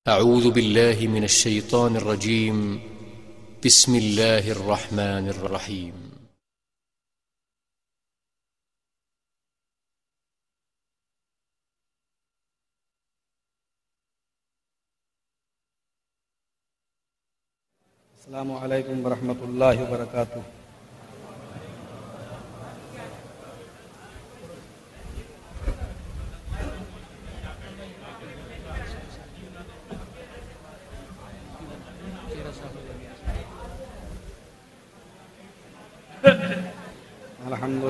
أعوذ بالله من الشيطان الرجيم. بسم الله الرحمن الرحيم. السلام علیکم ورحمۃ اللہ وبرکاتہ۔ الحمد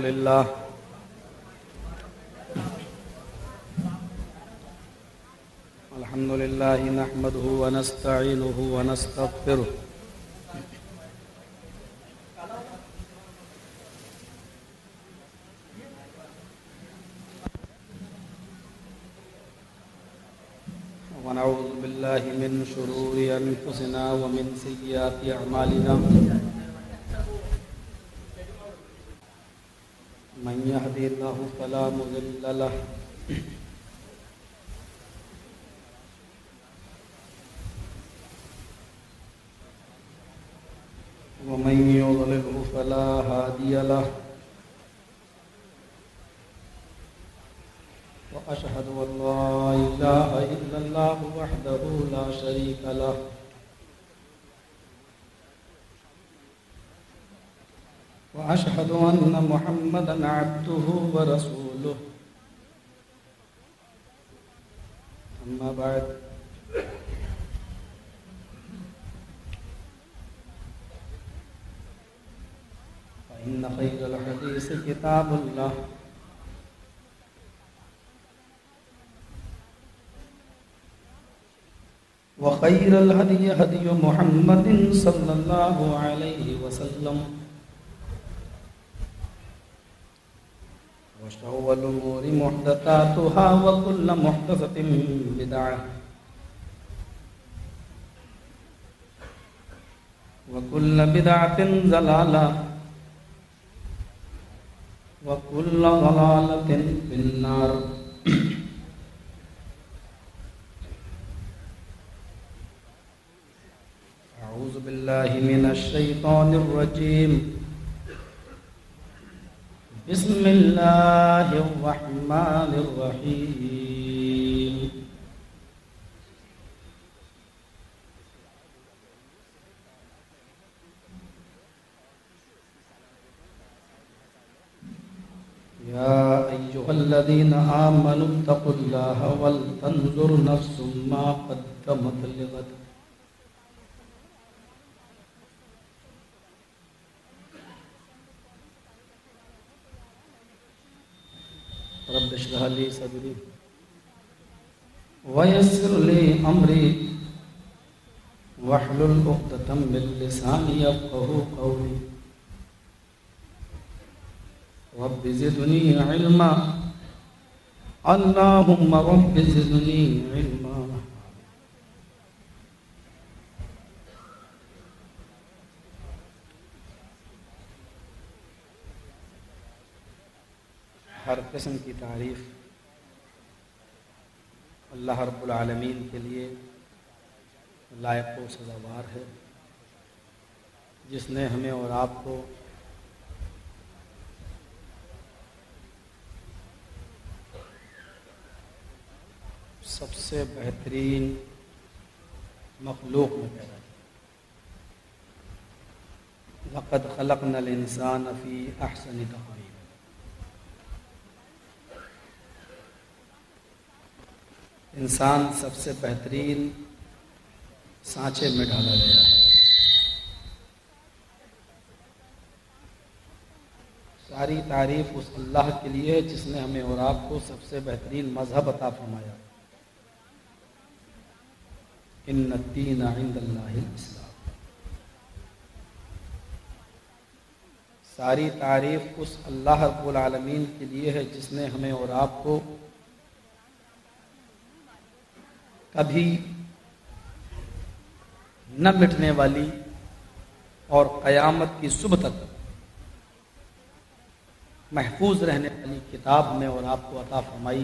للہ نحمده ونستعینه ونستغفره ونعوذ باللہ من شرور انفسنا ومن سیئات اعمالنا، من يهدي الله فلا مضل له ومن يضلله فلا هادي له، وأشهد أن لا إله إلا الله وحده لا شريك له، وأشهد أن محمدا عبده ورسوله. أما بعد، فإن خير الحديث كتاب الله، وخير الهدي هدي محمد صلى الله عليه وسلم، وشر الأمور محدثاتها وكل محدثة بدعة وكل بدعة ضلالة وكل ضلالة في النار. أعوذ بالله من الشيطان الرجيم. بسم الله الرحمن الرحيم. يا أيها الذين آمنوا اتقوا الله ولتنظر نفس ما قدمت لغد. رب اشرح لي صدري ويسر لي أمري واحلل عقدة من لساني يفقهوا قولي. رب زدني علما، اللهم رب زدني علما. ہر قسم کی تعریف اللہ رب العالمین کے لیے لائق و سزاوار ہے، جس نے ہمیں اور آپ کو سب سے بہترین مخلوق میں پیدا کیا. لقد خلقنا الانسان فی احسن تقویم. انسان سب سے بہترین سانچے میں ڈالا گیا ہے. ساری تعریف اس اللہ کے لیے ہے جس نے ہمیں اور آپ کو سب سے بہترین مذہب عطا فرمایا. ان الدین عند اللہ الاسلام. ساری تعریف اس اللہ رب العالمین کے لیے ہے جس نے ہمیں اور آپ کو کبھی نہ مٹنے والی اور قیامت کی صبح تک محفوظ رہنے والی کتاب میں اور آپ کو عطا فرمائی.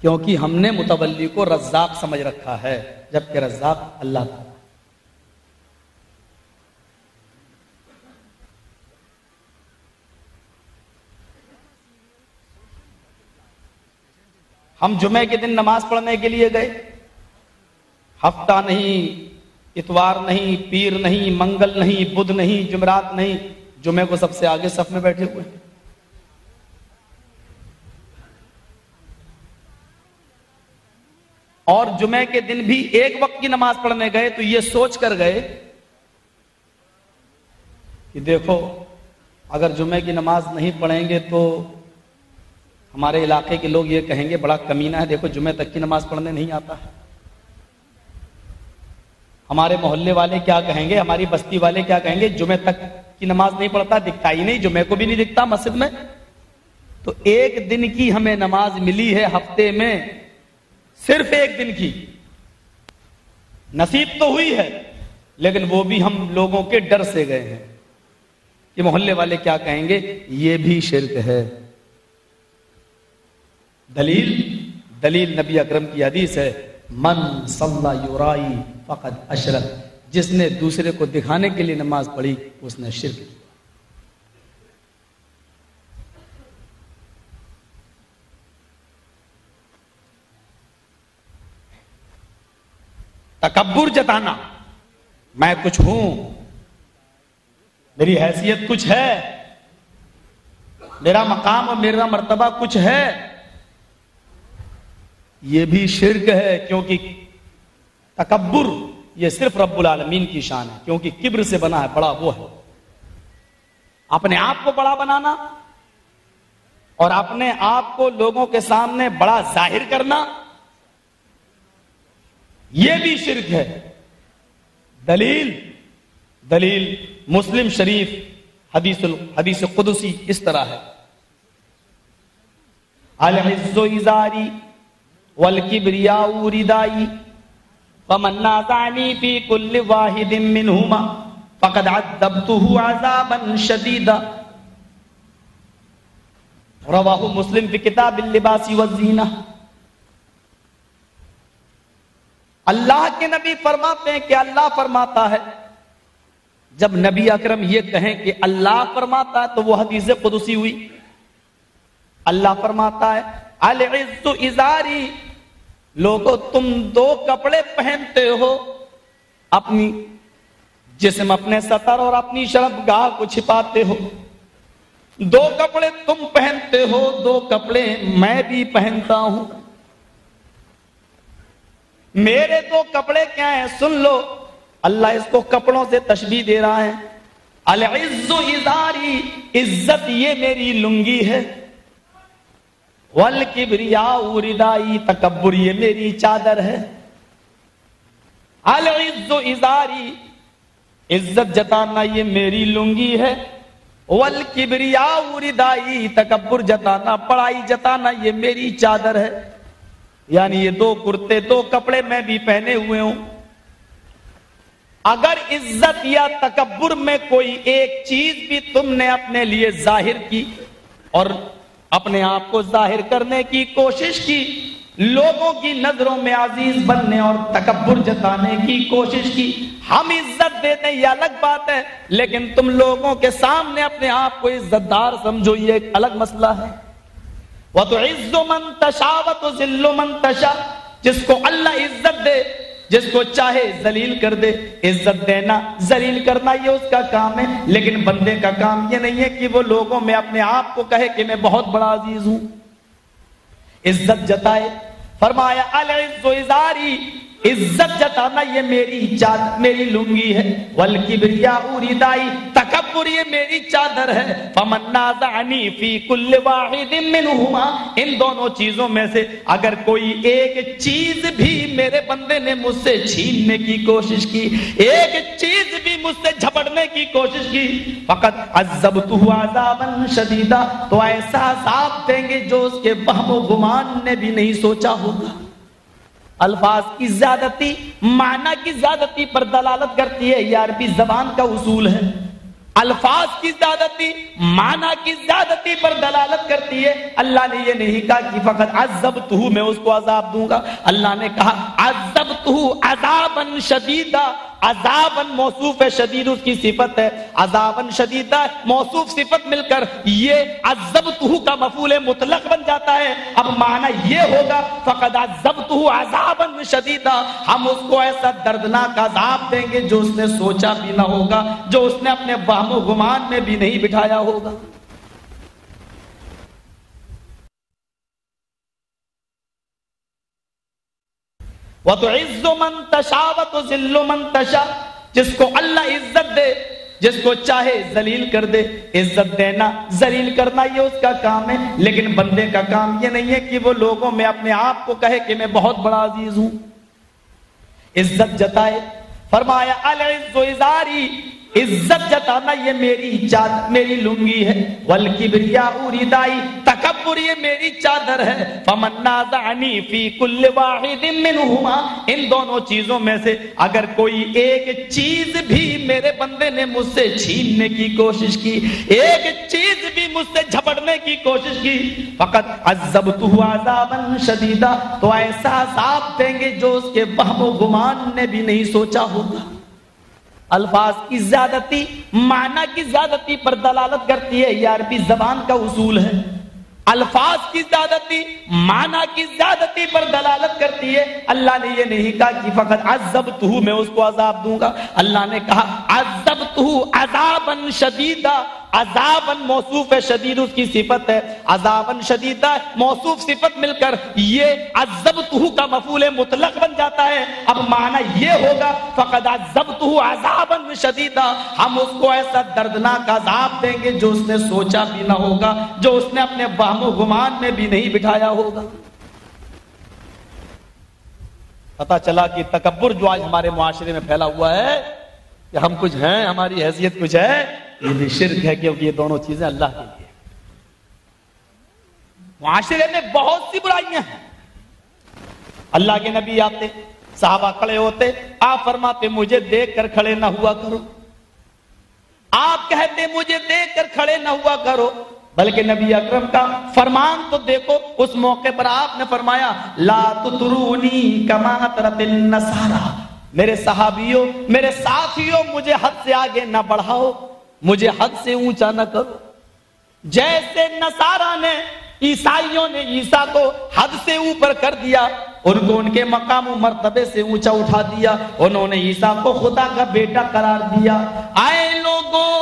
کیونکہ ہم نے متولی کو رزاق سمجھ رکھا ہے، جبکہ رزاق اللہ تعالیٰ۔ ہم جمعے کے دن نماز پڑھنے کے لیے گئے، ہفتہ نہیں، اتوار نہیں، پیر نہیں، منگل نہیں، بدھ نہیں، جمعرات نہیں، جمعے کو سب سے آگے صف میں بیٹھے ہوئے۔ اور جمعے کے دن بھی ایک وقت کی نماز پڑھنے گئے تو یہ سوچ کر گئے کہ دیکھو اگر جمعے کی نماز نہیں پڑھیں گے تو ہمارے علاقے کے لوگ یہ کہیں گے بڑا کمینہ ہے، دیکھو جمعے تک کی نماز پڑھنے نہیں آتا ہے۔ ہمارے محلے والے کیا کہیں گے، ہماری بستی والے کیا کہیں گے، جمعے تک کی نماز نہیں پڑھتا، دکھتا ہی نہیں، جمعے کو بھی نہیں دکھتا مسجد میں۔ تو ایک دن کی ہمیں نماز ملی ہے ہفتے میں، صرف ایک دن کی، نصیب تو ہوئی ہے لیکن وہ بھی ہم لوگوں کے ڈر سے گئے ہیں کہ محلے والے کیا کہیں گے، یہ بھی شرک ہے۔ دلیل نبی اکرم کی حدیث ہے، من صلی یرائی فقد اشرک، جس نے دوسرے کو دکھانے کے لیے نماز پڑھی اس نے شرک کیا۔ تکبر جتانا، میں کچھ ہوں، میری حیثیت کچھ ہے، میرا مقام اور میرا مرتبہ کچھ ہے، یہ بھی شرک ہے، کیونکہ تکبر یہ صرف رب العالمین کی شان ہے، کیونکہ کبر سے بنا ہے، بڑا وہ ہے۔ اپنے آپ کو بڑا بنانا اور اپنے آپ کو لوگوں کے سامنے بڑا ظاہر کرنا، یہ بھی شرک ہے۔ دلیل مسلم شریف حدیث قدسی اس طرح ہے، العز ازاری والکبریاء ردائی فمن نازعنی فی کل واحد منہما فقد عذبته عذابا شدیدا، رواہ مسلم فی کتاب اللباس والزینہ۔ اللہ کے نبی فرماتے ہیں کہ اللہ فرماتا ہے، جب نبی اکرم یہ کہیں کہ اللہ فرماتا ہے تو وہ حدیث قدسی ہوئی۔ اللہ فرماتا ہے العز ازاری، لوگو تم دو کپڑے پہنتے ہو، اپنی جسم اپنے سطر اور اپنی شرمگاہ کو چھپاتے ہو، دو کپڑے تم پہنتے ہو، دو کپڑے میں بھی پہنتا ہوں۔ میرے دو کپڑے کیا ہیں سن لو، اللہ اس کو کپڑوں سے تشبیہ دے رہا ہے۔ العز ازاری، عزت یہ میری لنگی ہے، والکبریاء ردائی، تکبر یہ میری چادر ہے۔ العز ازاری، عزت جتانا یہ میری لنگی ہے، والکبریاء ردائی، تکبر جتانا، بڑائی جتانا یہ میری چادر ہے۔ یعنی یہ دو کرتے دو کپڑے میں بھی پہنے ہوئے ہوں۔ اگر عزت یا تکبر میں کوئی ایک چیز بھی تم نے اپنے لیے ظاہر کی اور اپنے آپ کو ظاہر کرنے کی کوشش کی، لوگوں کی نظروں میں عزیز بننے اور تکبر جتانے کی کوشش کی، ہم عزت دیتے ہیں یہ الگ بات ہے، لیکن تم لوگوں کے سامنے اپنے آپ کو عزت دار سمجھو یہ ایک الگ مسئلہ ہے۔ وَتُعِزُّ مَن تَشَاءُ وَتُذِلُّ مَن تَشَاءُ، جس کو اللہ عزت دے، جس کو چاہے ذلیل کر دے۔ عزت دینا ذلیل کرنا یہ اس کا کام ہے، لیکن بندے کا کام یہ نہیں ہے کہ وہ لوگوں میں اپنے آپ کو کہے کہ میں بہت بڑا عزیز ہوں، عزت جتائے۔ فرمایا العز ازاری، عزت جتانا یہ میری چادر، میری لنگی ہے، والکبریاء ردائی، تکبر یہ میری چادر ہے۔ فمن نازعنی فی کل واحد منہما، ان دونوں چیزوں میں سے اگر کوئی ایک چیز بھی میرے بندے نے مجھ سے چھیننے کی کوشش کی، ایک چیز بھی مجھ سے جھپٹنے کی کوشش کی، فقط عذبتہ عذابا شدیدا، تو ایسا عذاب دیں گے جو اس کے وہم و گمان نے بھی نہیں سوچا ہوگا۔ الفاظ کی زیادتی معنی کی زیادتی پر دلالت کرتی ہے، یہ عربی زبان کا اصول ہے۔ الفاظ کی زیادتی معنی کی زیادتی پر دلالت کرتی ہے. اللہ نے یہ نہیں کہا کہ فقط عذبتہ میں اس کو عذاب دوں گا. اللہ نے کہا عذبتہ عذابا شدیدا. عذاباً موصوف ہے، شدید اس کی صفت ہے، عذاباً شدیدہ موصوف صفت مل کر یہ عذبتہ کا مفعول مطلق بن جاتا ہے. اب معنی یہ ہوگا فقد عذبتہ عذاباً شدیدہ، ہم اس کو ایسا دردناک عذاب دیں گے جو اس نے سوچا بھی نہ ہوگا، جو اس نے اپنے وہم و گمان میں بھی نہیں بٹھایا ہوگا. وَتُعِزُّ مَن تَشَاءُ وَتُذِلُّ مَن تَشَاءُ. جس کو اللہ عزت دے، جس کو چاہے ذلیل کر دے. عزت دینا ذلیل کرنا یہ اس کا کام ہے، لیکن بندے کا کام یہ نہیں ہے کہ وہ لوگوں میں اپنے آپ کو کہے کہ میں بہت بڑا عزیز ہوں، عزت جتائے. فرمایا العز ازاری، عزت جتانا یہ میری چادر، میری لنگی ہے. والکبریاء ردائی، تکبر یہ میری چادر ہے. فمن نازعنی فی کل واحد منہما، ان دونوں چیزوں میں سے اگر کوئی ایک چیز بھی میرے بندے نے مجھ سے چھیننے کی کوشش کی، ایک چیز بھی مجھ سے جھپٹنے کی کوشش کی، فقط عذبتہ عذابا شدیدا، تو ایسا عذاب دیں گے جو اس کے وہم و گمان نے بھی نہیں سوچا ہوگا. الفاظ کی زیادتی معنی کی زیادتی پر دلالت کرتی ہے، یہ عربی زبان کا اصول ہے. الفاظ کی زیادتی معنی کی زیادتی پر دلالت کرتی ہے. اللہ نے یہ نہیں کہا کہ فقط عذبتہ میں اس کو عذاب دوں گا. اللہ نے کہا عذبتہ عذابا شدیدا. عذاباً موصوف ہے، شدید اس کی صفت ہے، عذاباً شدیدہ موصوف صفت مل کر یہ عذبتہ کا مفعول مطلق بن جاتا ہے. اب معنی یہ ہوگا فقد عذبتہ عذاباً شدیدہ، ہم اس کو ایسا دردناک عذاب دیں گے جو اس نے سوچا بھی نہ ہوگا، جو اس نے اپنے وہم و گمان میں بھی نہیں بٹھایا ہوگا. پتا چلا کہ تکبر جو آج ہمارے معاشرے میں پھیلا ہوا ہے کہ ہم کچھ ہیں، ہماری حیثیت کچھ ہے، یہ بھی شرک ہے، کیونکہ یہ دونوں چیزیں اللہ کے لیے. معاشرے میں بہت سی برائیاں ہیں. اللہ کے نبی آتے، صحابہ کھڑے ہوتے، آپ فرماتے مجھے دیکھ کر کھڑے نہ ہوا کرو. آپ کہتے مجھے دیکھ کر کھڑے نہ ہوا کرو، بلکہ نبی اکرم کا فرمان تو دیکھو. اس موقع پر آپ نے فرمایا لا تطرونی کما اطرت النصارى، میرے صحابیوں، میرے ساتھیوں، مجھے حد سے آگے نہ بڑھاؤ، مجھے حد سے اونچا نہ کرو. جیسے نصارہ نے، عیسائیوں نے عیسیٰ کو حد سے اوپر کر دیا، ان کو ان کے مقام و مرتبے سے اونچا اٹھا دیا، انہوں نے عیسیٰ کو خدا کا بیٹا قرار دیا. آئے لوگوں،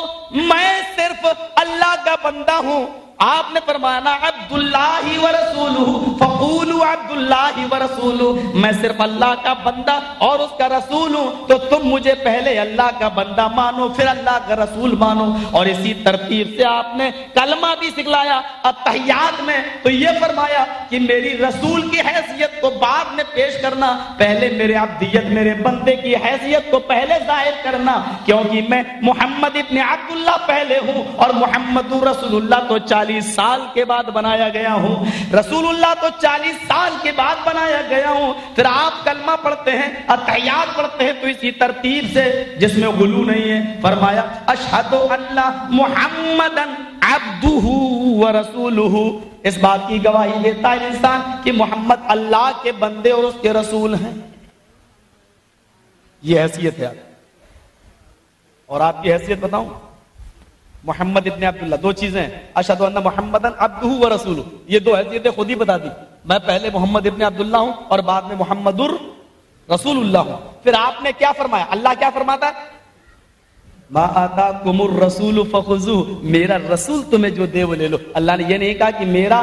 میں صرف اللہ کا بندہ ہوں. آپ نے فرمایا عبداللہ ورسولہ فقولوا عبداللہ ورسولہ، میں صرف اللہ کا بندہ اور اس کا رسول ہوں، تو تم مجھے پہلے اللہ کا بندہ مانو، پھر اللہ کا رسول مانو. اور اسی ترتیب سے آپ نے کلمہ بھی سکھلایا التحیات میں. تو یہ فرمایا کہ میری رسول کی حیثیت کو بعد میں پیش کرنا، پہلے میرے عبدیت، میرے بندے کی حیثیت کو پہلے ظاہر کرنا، کیونکہ میں محمد ابن عبداللہ پہلے ہوں اور محمد رسول اللہ تو 40 سال کے بعد بنایا گیا ہوں. رسول اللہ تو 40 سال کے بعد بنایا گیا ہوں. پھر آپ کلمہ پڑھتے ہیں، التحیات پڑھتے ہیں، تو اسی ترتیب سے جس میں غلو نہیں ہے، فرمایا اشہد ان محمدا عبدہ ورسولہ. اس بات کی گواہی دیتا ہے انسان کہ محمد اللہ کے بندے اور اس کے رسول ہیں. یہ حیثیت ہے. اور آپ کی حیثیت بتاؤں، محمد ابن عبداللہ، دو چیزیں ہیں، اشہد ان محمدً عبدہ ورسولہ، یہ دو حیثیتیں خود ہی بتا دی. میں پہلے محمد ابن عبداللہ ہوں اور بعد میں محمد رسول اللہ ہوں. پھر آپ نے کیا فرمایا؟ اللہ کیا فرماتا ہے؟ ما آتاکم الرسول فخذوہ، میرا رسول تمہیں جو دے وہ لے لو. اللہ نے یہ نہیں کہا کہ میرا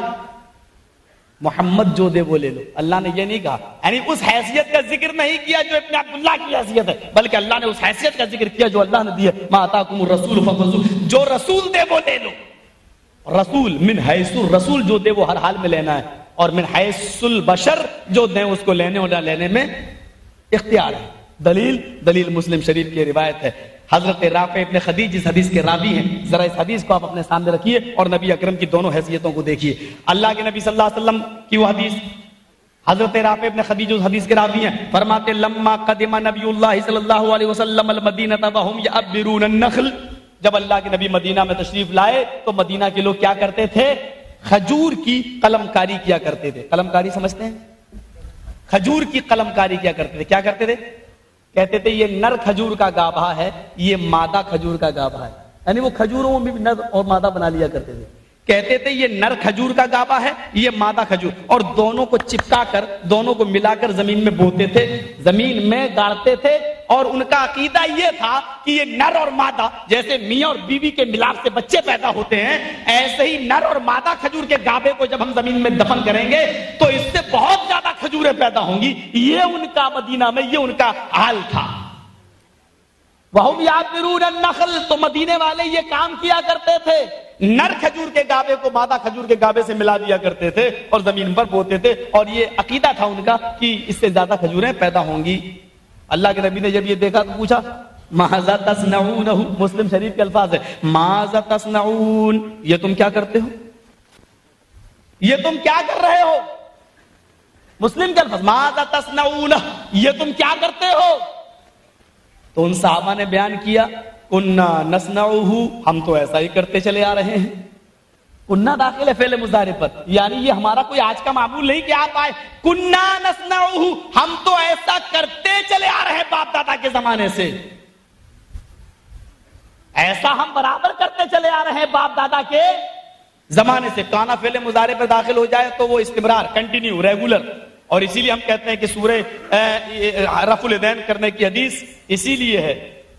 محمد جو دے وہ لے لو. اللہ نے یہ نہیں کہا، یعنی اس حیثیت کا ذکر نہیں کیا جو ابن عبداللہ کی حیثیت ہے، بلکہ اللہ نے اس حیثیت کا ذکر کیا جو اللہ نے دی ہے. ما آتاکم الرسول فخذوہ، جو رسول دے وہ لے لو. رسول من حیث الرسول، جو دے وہ ہر حال میں لینا ہے، اور من حیث البشر، جو دیں اس کو لینے اور نہ لینے میں اختیار ہے. دلیل مسلم شریف کی روایت ہے. حضرت رافع ابن خدیج اس حدیث کے راوی ہیں. ذرا اس حدیث کو آپ اپنے سامنے رکھیے اور نبی اکرم کی دونوں حیثیتوں کو دیکھیے. اللہ کے نبی صلی اللہ علیہ وسلم کی وہ حدیث، حضرت رافع ابن خدیج اس حدیث کے راوی ہیں، فرماتے لما قدم نبی اللہ صلی اللہ علیہ وسلم المدینہ وہم یعبرون النخل، جب اللہ کے نبی مدینہ میں تشریف لائے تو مدینہ کے لوگ کیا کرتے تھے؟ کھجور کی قلم کاری کیا کرتے تھے. قلم کاری سمجھتے ہیں؟ کھجور کی قلم کاری کیا کرتے تھے. کیا کرتے تھے؟ کہتے تھے یہ نر کھجور کا گابھا ہے، یہ مادہ کھجور کا گابھا ہے. یعنی وہ کھجوروں میں بھی نر اور مادہ بنا لیا کرتے تھے. کہتے تھے یہ نر کھجور کا گابھا ہے، یہ مادہ کھجور، اور دونوں کو چپکا کر، دونوں کو ملا کر زمین میں بوتے تھے، زمین میں گاڑتے تھے. اور ان کا عقیدہ یہ تھا کہ یہ نر اور مادہ، جیسے میاں اور بیوی کے ملاپ سے بچے پیدا ہوتے ہیں، ایسے ہی نر اور مادہ کھجور کے گابھے کو جب ہم زمین میں دفن کریں گے تو اس سے بہت زیادہ کھجوریں پیدا ہوں گی. یہ ان کا مدینہ میں یہ ان کا حال تھا. وَهُمْ يَعْبِرُونَ النَّخْلَ، تو مدینے والے یہ کام کیا کرتے تھے، نر کھجور کے گابے کو مادہ کھجور کے گابے سے ملا دیا کرتے تھے اور زمین پر بوتے تھے. اور یہ عقیدہ تھا ان کا کہ اس سے زیادہ کھجوریں پیدا ہوں گی. اللہ کے نبی نے جب یہ دیکھا تو پوچھا ماذا تصنعون، مسلم شریف کے الفاظ ہے ماذا تصنعون، یہ تم کیا کرتے ہو، یہ تم کیا کر رہے ہو. مسلم کے الفاظ ماذا تصنعون، یہ تم کیا کرتے ہو. تو ان صحابہ نے بیان کیا کننا نصنعہ، ہم تو ایسا ہی کرتے چلے آ رہے ہیں. کننا داخل ہے فعل مضارع پر، یعنی یہ ہمارا کوئی آج کا معمول نہیں کہ آپ آئے. کننا نصنعہ، ہم تو ایسا کرتے چلے آ رہے ہیں باپ دادا کے زمانے سے، ایسا ہم برابر کرتے چلے آ رہے ہیں باپ دادا کے زمانے سے. کانا فعل مضارع پر داخل ہو جائے تو وہ استمرار، کنٹینیو، ریگولر. اور اسی لیے ہم کہتے ہیں کہ سورہ رفع الیدین کرنے کی حدیث اسی لیے ہے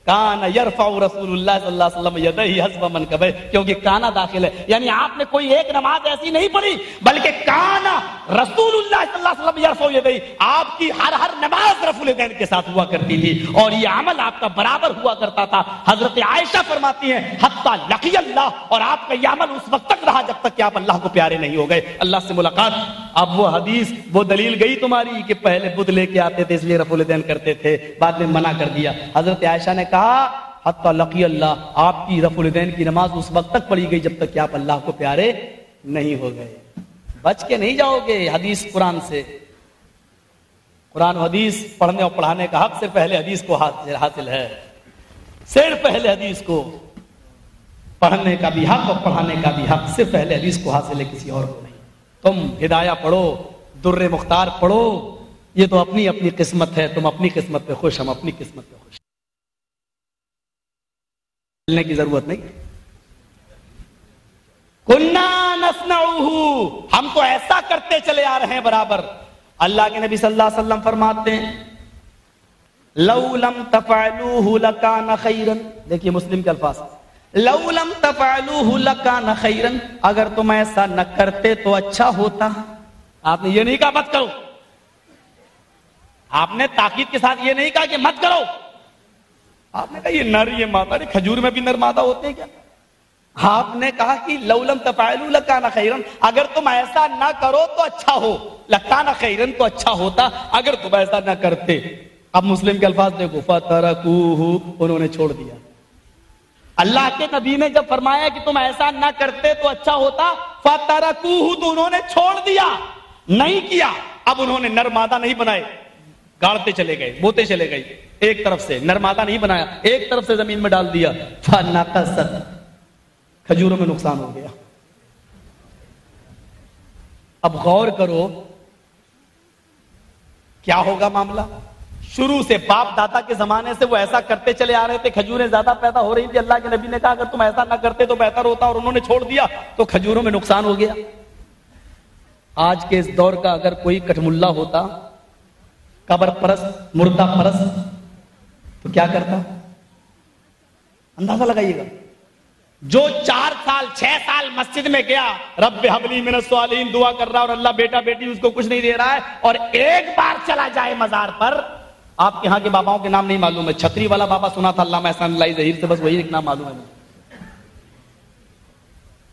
کان یرفع رسول اللہ صلی اللہ علیہ وسلم یدیہ حسب منکبہ، کیونکہ کانا داخل ہے. یعنی آپ نے کوئی ایک نماز ایسی نہیں پڑھی بلکہ کانا رسول اللہ صلی اللہ علیہ وسلم یرفع یدیہ، آپ کی ہر نماز رفع الیدین کے ساتھ ہوا کرتی تھی اور یہ عمل آپ کا برابر ہوا کرتا تھا. حضرت عائشہ فرماتی ہیں حتی لقی اللہ، اور آپ کا یہ عمل اس وقت تک رہا جب تک کہ آپ اللہ کو پیارے نہیں ہو گئے، اللہ سے ملاقات. اب وہ حدیث، وہ دلیل گئی تمہاری کہ پہلے بدھ لے کے آتے تھے اس لیے رفع الیدین کرتے تھے، بعد میں منع کر دیا. حضرت عائشہ نے کہا حتی لقی اللہ، آپ کی رفع الیدین کی نماز اس وقت تک پڑھی گئی جب تک کہ آپ اللہ کو پیارے نہیں ہو گئے. بچ کے نہیں جاؤ گے حدیث قرآن سے. قرآن و حدیث پڑھنے اور پڑھانے کا حق صرف اہل حدیث کو حاصل ہے، صرف اہل حدیث کو. پڑھنے کا بھی حق اور پڑھانے کا بھی حق صرف اہل حدیث کو حاصل ہے، کسی اور کو نہیں. تم ہدایہ پڑھو، در مختار پڑھو، یہ تو اپنی اپنی قسمت ہے. تم اپنی قسمت پہ خوش، ہم اپنی قسمت پہ خوش، ملنے کی ضرورت نہیں. کننا نصنعہ، ہم تو ایسا کرتے چلے آ رہے ہیں برابر. اللہ کے نبی صلی اللہ علیہ وسلم فرماتے ہیں لو لم تفعلوه لکان خیرا. دیکھیے مسلم کے الفاظ، لو لم تفعلوه لکان خیرا، اگر تم ایسا نہ کرتے تو اچھا ہوتا. آپ نے یہ نہیں کہا مت کرو، آپ نے تاکید کے ساتھ یہ نہیں کہا کہ مت کرو. آپ نے کہا یہ نر یہ مادہ، کھجور میں بھی نر مادہ ہوتے ہیں کیا؟ آپ نے کہا کہ لو لم تفعلوا لکان خیرا، اگر تم ایسا نہ کرو تو اچھا ہو. لکان خیرا تو اچھا ہوتا اگر تم ایسا نہ کرتے. اب مسلم کے الفاظ دیکھو فترکوہ، انہوں نے چھوڑ دیا. اللہ کے نبی نے جب فرمایا کہ تم ایسا نہ کرتے تو اچھا ہوتا، فترکوہ، تو انہوں نے چھوڑ دیا، نہیں کیا. اب انہوں نے نر مادہ نہیں بنائے، گاڑتے چلے گئے، بوتے چلے گئے. ایک طرف سے نر مادہ نہیں بنایا، ایک طرف سے زمین میں ڈال دیا. فنقصت، کھجوروں میں نقصان ہو گیا. اب غور کرو کیا ہوگا معاملہ. شروع سے باپ دادا کے زمانے سے وہ ایسا کرتے چلے آ رہے تھے، کھجوریں زیادہ پیدا ہو رہی تھی. اللہ کے نبی نے کہا اگر تم ایسا نہ کرتے تو بہتر ہوتا، اور انہوں نے چھوڑ دیا تو کھجوروں میں نقصان ہو گیا. آج کے اس دور کا اگر کوئی کٹملہ ہوتا، قبر پرست، مردہ پرست، تو کیا کرتا؟ اندازہ لگائیے گا. جو 4 سال 6 سال مسجد میں گیا، رب حبلی من الصالحین دعا کر رہا اور اللہ بیٹا بیٹی اس کو کچھ نہیں دے رہا ہے، اور ایک بار چلا جائے مزار پر. آپ کے ہاں کے باباؤں کے نام نہیں معلوم ہے، چھتری والا بابا سنا تھا علامہ احسان اللہ ظہیر سے، بس وہی ایک نام معلوم ہے.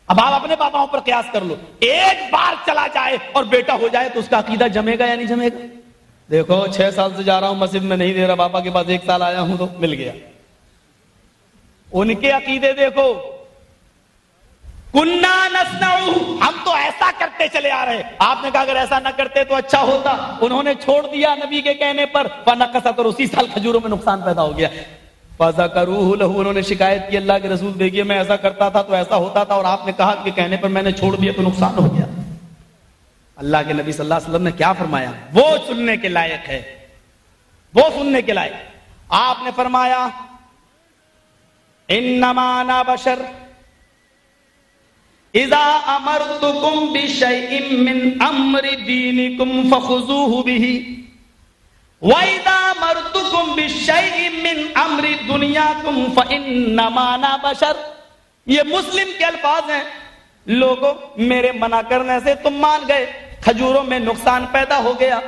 اب آپ اپنے باباؤں پر قیاس کر لو، ایک بار چلا جائے اور بیٹا ہو جائے تو اس کا عقیدہ جمے گا یا نہیں جمے گا؟ دیکھو 6 سال سے جا رہا ہوں مسجد میں نہیں دے رہا، بابا کے پاس 1 سال آیا ہوں تو مل گیا. ان کے عقیدے دیکھو، کننا نصنعہ، ہم تو ایسا کرتے چلے آ رہے. آپ نے کہا اگر ایسا نہ کرتے تو اچھا ہوتا، انہوں نے چھوڑ دیا نبی کے کہنے پر. فنقصت، اور اسی سال کھجوروں میں نقصان پیدا ہو گیا. فَذَكَرُوهُ لَهُ، انہوں نے شکایت کی اللہ کے رسول دیکھیے میں ایسا کرتا تھا تو ایسا ہوتا تھا، اور آپ نے کہا کہ کہنے پر میں نے چھوڑ دیا تو نقصان ہو گیا۔ اللہ کے نبی صلی اللہ علیہ وسلم نے کیا فرمایا؟ وہ سننے کے لائق ہے، وہ سننے کے لائق۔ آپ نے فرمایا انما انا بشر اذا امرتکم بشیء من امر دینکم فخذوه به وَإِذَا مَرْتُكُمْ بِالشَّيْءٍ مِّنْ أَمْرِ دُنْيَاكُمْ فَإِنَّمَا أَنَا بَشَرٌ۔ یہ مسلم کے الفاظ ہیں۔ لوگوں میرے منع کرنے سے تم مان گئے، کھجوروں میں نقصان پیدا ہو گیا،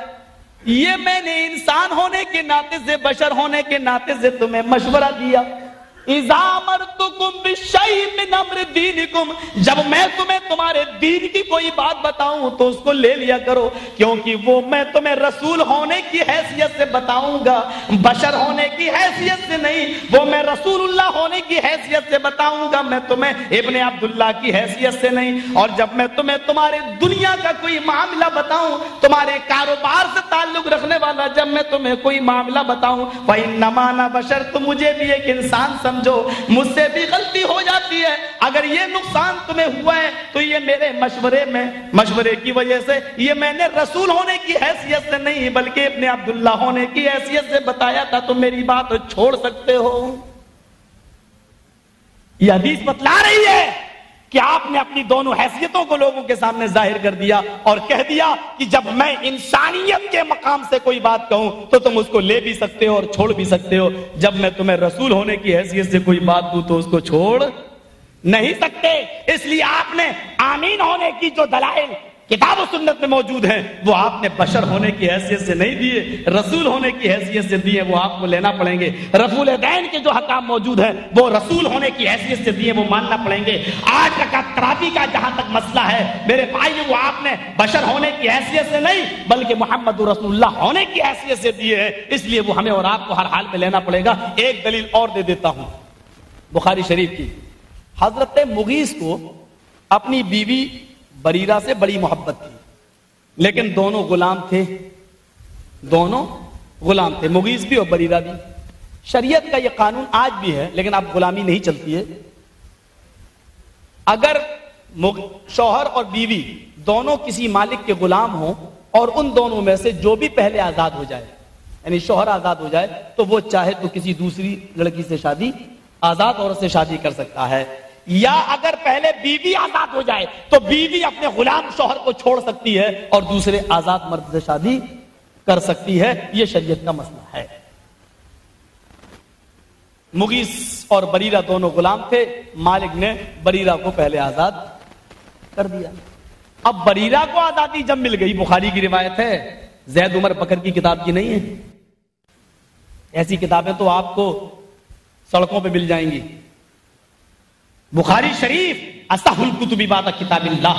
یہ میں نے انسان ہونے کے ناطے سے، بشر ہونے کے ناطے سے تمہیں مشورہ دیا۔ اذا امرتکم بالشیء من امر دینکم، جب میں تمہیں تمہارے دین کی کوئی بات بتاؤں تو اس کو لے لیا کرو، کیونکہ وہ میں تمہیں رسول ہونے کی حیثیت سے بتاؤں گا، بشر ہونے کی حیثیت سے نہیں، وہ میں رسول اللہ ہونے کی حیثیت سے بتاؤں گا، میں تمہیں ابن عبداللہ کی حیثیت سے نہیں۔ اور جب میں تمہیں تمہارے دنیا کا کوئی معاملہ بتاؤں، تمہارے کاروبار سے تعلق رکھنے والا جب میں تمہیں کوئی معاملہ بتاؤں، فإنما أنا بشر، تو مجھے بھی ایک انسان سمجھو، مجھ سے بھی غلطی ہو جاتی ہے، اگر یہ نقصان تمہیں ہوا ہے تو یہ میرے مشورے کی وجہ سے، یہ میں نے رسول ہونے کی حیثیت سے نہیں بلکہ ابن عبداللہ ہونے کی حیثیت سے بتایا تھا، تو میری بات چھوڑ سکتے ہو۔ یہ حدیث بتلا رہی ہے کہ آپ نے اپنی دونوں حیثیتوں کو لوگوں کے سامنے ظاہر کر دیا اور کہہ دیا کہ جب میں انسانیت کے مقام سے کوئی بات کہوں تو تم اس کو لے بھی سکتے ہو اور چھوڑ بھی سکتے ہو، جب میں تمہیں رسول ہونے کی حیثیت سے کوئی بات دوں تو اس کو چھوڑ نہیں سکتے۔ اس لیے آپ نے آمین ہونے کی جو دلائل کتاب و سنت میں موجود ہیں وہ آپ نے بشر ہونے کی حیثیت سے نہیں دیے، رسول ہونے کی حیثیت سے دیے، وہ آپ کو لینا پڑیں گے۔ رفع دین کے جو حکام موجود ہیں وہ رسول ہونے کی حیثیت سے دیے، وہ ماننا پڑیں گے۔ 8 رکعت تراویح کا جہاں تک مسئلہ ہے میرے بھائی، وہ آپ نے بشر ہونے کی حیثیت سے نہیں بلکہ محمد رسول اللہ ہونے کی حیثیت سے دیے ہیں، اس لیے وہ ہمیں اور آپ کو ہر حال میں لینا پڑے گا۔ ایک دلیل اور دے دیتا ہوں بخاری شریف کی۔ حضرت مغیث کو اپنی بیوی بریرہ سے بڑی محبت تھی، لیکن دونوں غلام تھے، مغیث بھی اور بریرہ بھی۔ شریعت کا یہ قانون آج بھی ہے، لیکن اب غلامی نہیں چلتی ہے۔ اگر شوہر اور بیوی دونوں کسی مالک کے غلام ہوں اور ان دونوں میں سے جو بھی پہلے آزاد ہو جائے، یعنی شوہر آزاد ہو جائے، تو وہ چاہے تو کسی دوسری لڑکی سے شادی، آزاد عورت سے شادی کر سکتا ہے، یا اگر پہلے بیوی آزاد ہو جائے تو بیوی اپنے غلام شوہر کو چھوڑ سکتی ہے اور دوسرے آزاد مرد سے شادی کر سکتی ہے۔ یہ شریعت کا مسئلہ ہے۔ مغیث اور بریرہ دونوں غلام تھے، مالک نے بریرہ کو پہلے آزاد کر دیا۔ اب بریرہ کو آزادی جب مل گئی، بخاری کی روایت ہے، زید عمر بکر کی کتاب کی نہیں ہے، ایسی کتابیں تو آپ کو سڑکوں پہ مل جائیں گی۔ بخاری شریف اصح الکتب بعد کتاب اللہ،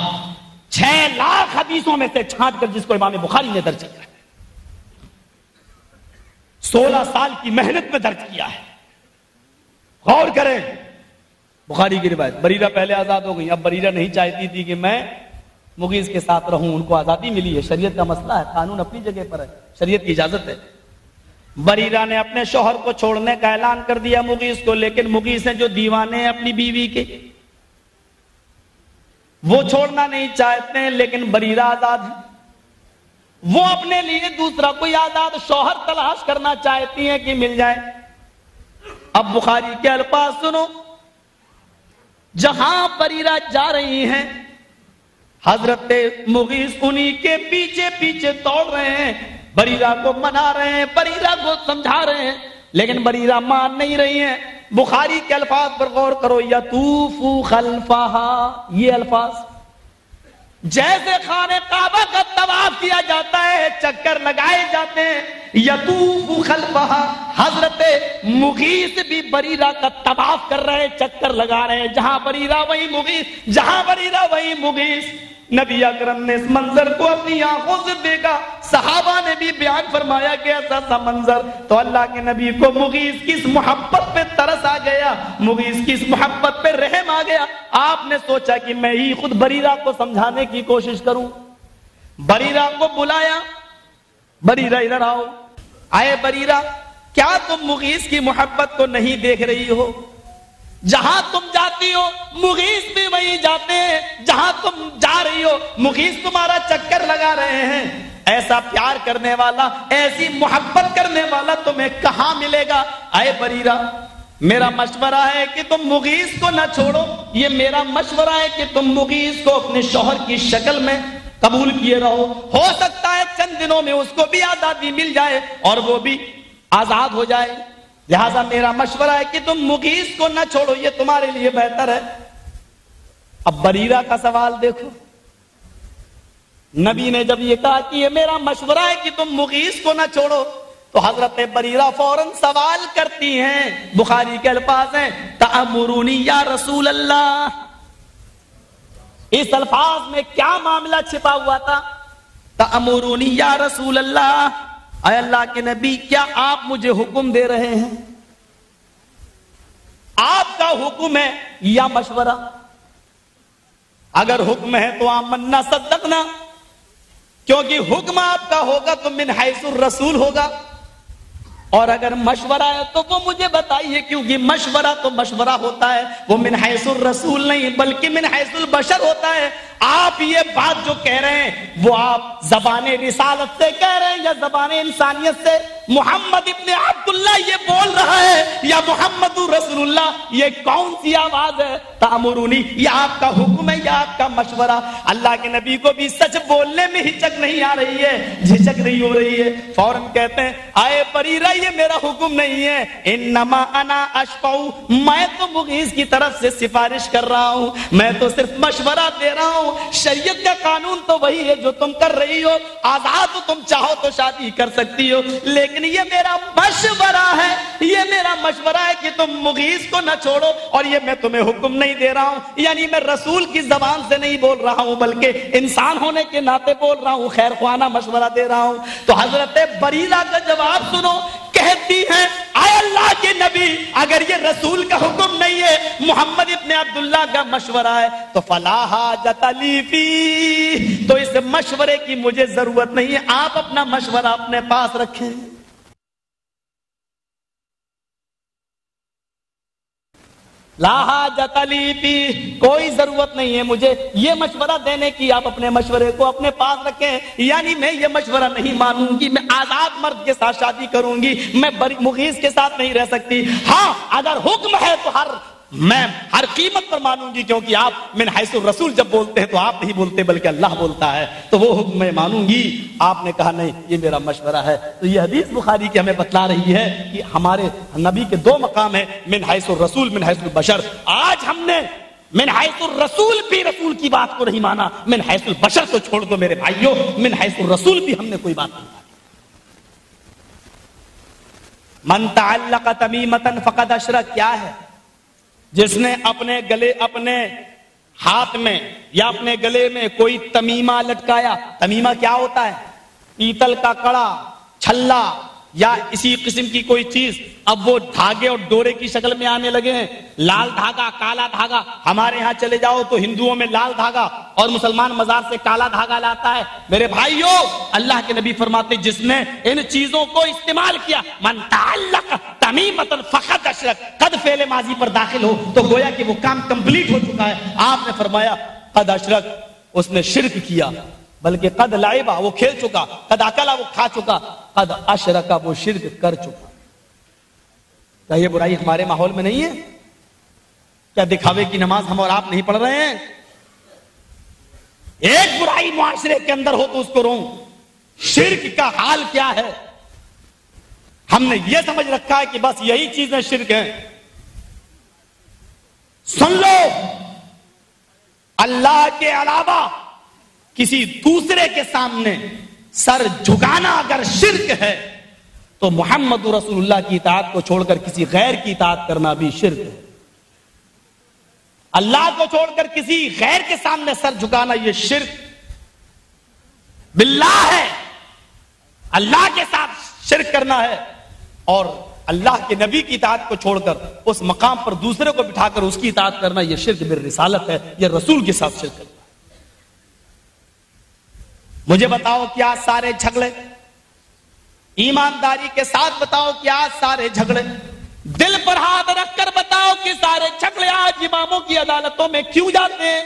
6 لاکھ حدیثوں میں سے چھانٹ کر جس کو امام بخاری نے درج کیا ہے، 16 سال کی محنت میں درج کیا ہے۔ غور کریں، بخاری کی روایت، بریرہ پہلے آزاد ہو گئی، اب بریرہ نہیں چاہتی تھی کہ میں مغیث کے ساتھ رہوں، ان کو آزادی ملی ہے، شریعت کا مسئلہ ہے، قانون اپنی جگہ پر ہے، شریعت کی اجازت ہے۔ بریرہ نے اپنے شوہر کو چھوڑنے کا اعلان کر دیا مغیث کو، لیکن مغیث ہیں جو دیوانے ہیں اپنی بیوی کے، وہ چھوڑنا نہیں چاہتے ہیں، لیکن بریرہ آزاد ہے، وہ اپنے لیے دوسرا کوئی آزاد شوہر تلاش کرنا چاہتی ہیں کہ مل جائے۔ اب بخاری کے الفاظ سنو، جہاں بریرہ جا رہی ہیں حضرت مغیث انہی کے پیچھے پیچھے دوڑ رہے ہیں، بریرہ کو منا رہے ہیں، بریرہ کو سمجھا رہے ہیں، لیکن بریرہ مان نہیں رہی ہیں۔ بخاری کے الفاظ پر غور کرو، یطوفو خلفہا، یہ الفاظ جیسے خانہ کعبہ کا طواف کیا جاتا ہے، چکر لگائے جاتے ہیں، یطوفو خلفہا، حضرت مغیث بھی بریرہ کا طواف کر رہے ہیں، چکر لگا رہے ہیں، جہاں بریرہ وہی مغیث، جہاں بریرہ وہی مغیث۔ نبی اکرم نے اس منظر کو اپنی آنکھوں سے دیکھا، صحابہ نے بھی بیان فرمایا کہ ایسا سا منظر، تو اللہ کے نبی کو مغیث کی اس محبت پہ ترس آ گیا، مغیث کی اس محبت پہ رحم آ گیا۔ آپ نے سوچا کہ میں ہی خود بریرہ کو سمجھانے کی کوشش کروں، بریرہ کو بلایا، بریرہ ادھر آؤ، آئے بریرہ، کیا تم مغیث کی محبت کو نہیں دیکھ رہی ہو؟ جہاں تم جاتی ہو مغیث بھی وہیں جاتے ہیں، جہاں تم جا رہی ہو مغیث تمہارا چکر لگا رہے ہیں۔ ایسا پیار کرنے والا، ایسی محبت کرنے والا تمہیں کہاں ملے گا؟ اے بریرہ، میرا مشورہ ہے کہ تم مغیث کو نہ چھوڑو، یہ میرا مشورہ ہے کہ تم مغیث کو اپنے شوہر کی شکل میں قبول کیے رہو، ہو سکتا ہے چند دنوں میں اس کو بھی آزادی مل جائے اور وہ بھی آزاد ہو جائے، لہذا میرا مشورہ ہے کہ تم مغیث کو نہ چھوڑو، یہ تمہارے لیے بہتر ہے۔ اب بریرہ کا سوال دیکھو، نبی نے جب یہ کہا کہ یہ میرا مشورہ ہے کہ تم مغیث کو نہ چھوڑو، تو حضرت بریرہ فوراً سوال کرتی ہیں، بخاری کے الفاظ ہیں تأمرونی یا رسول اللہ۔ اس الفاظ میں کیا معاملہ چھپا ہوا تھا؟ تأمرونی یا رسول اللہ، اے اللہ کے نبی کیا آپ مجھے حکم دے رہے ہیں؟ آپ کا حکم ہے یا مشورہ؟ اگر حکم ہے تو آمنا صدقنا، کیونکہ حکم آپ کا ہوگا تو من حیث الرسول ہوگا، اور اگر مشورہ ہے تو وہ مجھے بتائیے، کیونکہ مشورہ تو مشورہ ہوتا ہے، وہ من حیث الرسول نہیں بلکہ من حیث البشر ہوتا ہے۔ آپ یہ بات جو کہہ رہے ہیں وہ آپ زبان رسالت سے کہہ رہے ہیں یا زبان انسانیت سے؟ محمد ابن عبداللہ یہ بول رہا ہے یا محمد رسول اللہ؟ یہ کون سی آواز ہے؟ تأمرونی، یہ آپ کا حکم ہے یا آپ کا مشورہ؟ اللہ کے نبی کو بھی سچ بولنے میں ہچک نہیں آ رہی ہے، جھجک نہیں ہو رہی ہے، فوراً کہتے ہیں آئے بریرہ یہ میرا حکم نہیں ہے، انما انا اشفع، میں تو مغیث کی طرف سے سفارش کر رہا ہوں، میں تو صرف مشورہ دے رہا ہوں، شریعت کا قانون تو وہی ہے جو تم کر رہی ہو، آزاد ہو، تم چاہو تو شادی کر سکتی ہو، لیکن یہ میرا مشورہ ہے، یہ میرا مشورہ ہے کہ تم مغیث کو نہ چھوڑو، اور یہ میں تمہیں حکم نہیں دے رہا ہوں، یعنی میں رسول کی زبان سے نہیں بول رہا ہوں بلکہ انسان ہونے کے ناطے بول رہا ہوں، خیر خواہانہ مشورہ دے رہا ہوں۔ تو حضرت بریرہ کا جواب سنو، کہتی ہیں اے اللہ کے نبی اگر یہ رسول کا حکم نہیں ہے، محمد ابن عبداللہ کا مشورہ ہے تو فلا حاجت لی فی، تو اس مشورے کی مجھے ضرورت نہیں ہے، آپ اپنا مشورہ اپنے پاس رکھیں۔ لا حاجت لی فی، کوئی ضرورت نہیں ہے مجھے یہ مشورہ دینے کی، آپ اپنے مشورے کو اپنے پاس رکھیں، یعنی میں یہ مشورہ نہیں مانوں گی، میں آزاد مرد کے ساتھ شادی کروں گی، میں مغیث کے ساتھ نہیں رہ سکتی۔ ہاں اگر حکم ہے تو میں ہر قیمت پر مانوں گی، کیونکہ آپ من حیث الرسول جب بولتے ہیں تو آپ نہیں بولتے بلکہ اللہ بولتا ہے، تو وہ حکم میں مانوں گی۔ آپ نے کہا نہیں یہ میرا مشورہ ہے۔ تو یہ حدیث بخاری کی ہمیں بتلا رہی ہے کہ ہمارے نبی کے دو مقام ہیں، من حیث الرسول، من حیث البشر۔ آج ہم نے من حیث الرسول بھی رسول کی بات کو نہیں مانا، من حیث البشر تو چھوڑ دو میرے بھائیوں، من حیث الرسول بھی ہم نے کوئی بات نہیں مانی۔ من تعلق تمیمۃ فقد اشرک، کیا ہے؟ جس نے اپنے گلے، اپنے ہاتھ میں یا اپنے گلے میں کوئی تمیمہ لٹکایا، تمیمہ کیا ہوتا ہے؟ پیتل کا کڑا، چھلا یا اسی قسم کی کوئی چیز، اب وہ دھاگے اور ڈورے کی شکل میں آنے لگے ہیں، لال دھاگا، کالا دھاگا۔ ہمارے ہاں چلے جاؤ تو ہندوؤں میں لال دھاگا اور مسلمان مزار سے کالا دھاگا لاتا ہے۔ میرے بھائیوں اللہ کے نبی فرماتے جس نے ان چیزوں کو استعمال کیا، من تعلق تمیمۃ فقد اشرک، قد فعل ماضی پر داخل ہو تو گویا کہ وہ کام کمپلیٹ ہو چکا ہے۔ آپ نے فرمایا قد اشرک، اس نے شرک کیا، بلکہ قد لعبہ، وہ کھیل چکا، قد اکلا، وہ کھا چکا، قد اشرک، وہ شرک کر چکا۔ کیا یہ برائی ہمارے ماحول میں نہیں ہے؟ کیا دکھاوے کی نماز ہم اور آپ نہیں پڑھ رہے ہیں؟ ایک برائی معاشرے کے اندر ہو تو اس کو رو، شرک کا حال کیا ہے؟ ہم نے یہ سمجھ رکھا ہے کہ بس یہی چیزیں شرک ہیں۔ سن لو، اللہ کے علاوہ کسی دوسرے کے سامنے سر جھکانا اگر شرک ہے تو محمد رسول اللہ کی اطاعت کو چھوڑ کر کسی غیر کی اطاعت کرنا بھی شرک ہے۔ اللہ کو چھوڑ کر کسی غیر کے سامنے سر جھکانا یہ شرک باللہ ہے، اللہ کے ساتھ شرک کرنا ہے، اور اللہ کے نبی کی اطاعت کو چھوڑ کر اس مقام پر دوسرے کو بٹھا کر اس کی اطاعت کرنا یہ شرک بالرسالت ہے، یہ رسول کے ساتھ شرک کرنا۔ مجھے بتاؤ کیا سارے جھگڑے ایمانداری کے ساتھ بتاؤ کہ آج سارے جھگڑے، دل پر ہاتھ رکھ کر بتاؤ کہ سارے جھگڑے آج اماموں کی عدالتوں میں کیوں جاتے ہیں؟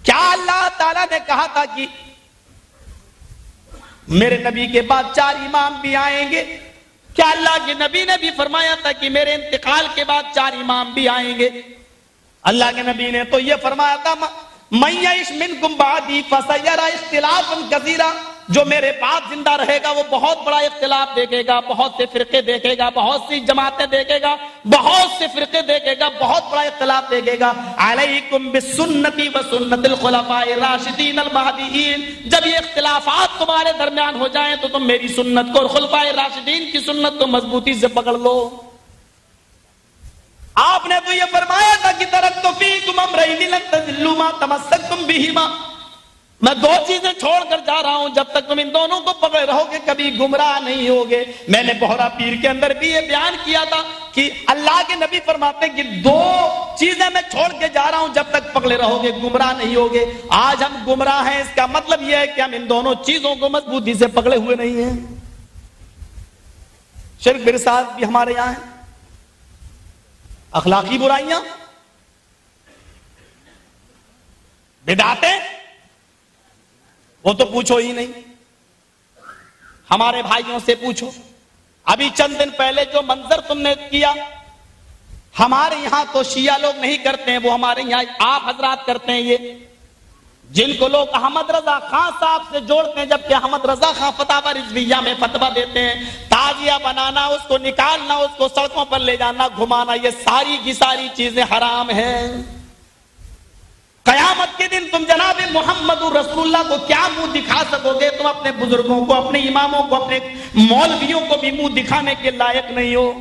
کیا اللہ تعالیٰ نے کہا تھا کہ میرے نبی کے بعد 4 امام بھی آئیں گے؟ کیا اللہ کے نبی نے بھی فرمایا تھا کہ میرے انتقال کے بعد 4 امام بھی آئیں گے؟ اللہ کے نبی نے تو یہ فرمایا تھا مَن یعش منکم بعدی فسیری اختلافا کثیرا، جو میرے بعد زندہ رہے گا وہ بہت بڑا اختلاف دیکھے گا، بہت سے فرقے دیکھے گا، بہت سی جماعتیں دیکھے گا، بہت سے فرقے دیکھے گا، بہت بڑا اختلاف دیکھے گا۔ علیکم بسنتی وسنت الخلفاء الراشدین المہدیین، جب یہ اختلافات تمہارے درمیان ہو جائیں تو تم میری سنت کو اور خلفاء راشدین کی سنت کو مضبوطی سے پکڑ لو۔ آپ نے تو یہ فرمایا تھا کہ ترکت فیکم امرین لن تضلوا ما تمسکتم بہما، میں 2 چیزیں چھوڑ کر جا رہا ہوں، جب تک تم ان دونوں کو پکڑے رہو گے کبھی گمراہ نہیں ہوگے۔ میں نے بہرا پیر کے اندر بھی یہ بیان کیا تھا کہ اللہ کے نبی فرماتے ہیں کہ 2 چیزیں میں چھوڑ کے جا رہا ہوں، جب تک پکڑے رہو گے گمراہ نہیں ہوگے۔ آج ہم گمراہ ہیں، اس کا مطلب یہ ہے کہ ہم ان دونوں چیزوں کو مضبوطی سے پکڑے ہوئے نہیں ہیں۔ شرک برسات بھی ہمارے یہاں ہے، اخلاقی برائیاں، بدعتیں، وہ تو پوچھو ہی نہیں۔ ہمارے بھائیوں سے پوچھو، ابھی چند دن پہلے جو منظر تم نے کیا، ہمارے یہاں تو شیعہ لوگ نہیں کرتے ہیں، وہ ہمارے یہاں آپ حضرات کرتے ہیں۔ یہ جن کو لوگ احمد رضا خان صاحب سے جوڑتے ہیں، جبکہ احمد رضا خان فتاوی رضویہ میں فتویٰ دیتے ہیں، تعزیہ بنانا، اس کو نکالنا، اس کو سڑکوں پر لے جانا، گھمانا، یہ ساری کی ساری چیزیں حرام ہیں۔ قیامت کے دن تم جناب محمد رسول اللہ کو کیا منہ دکھا سکو گے؟ تم اپنے بزرگوں کو، اپنے اماموں کو، اپنے مولویوں کو بھی منہ دکھانے کے لائق نہیں ہو۔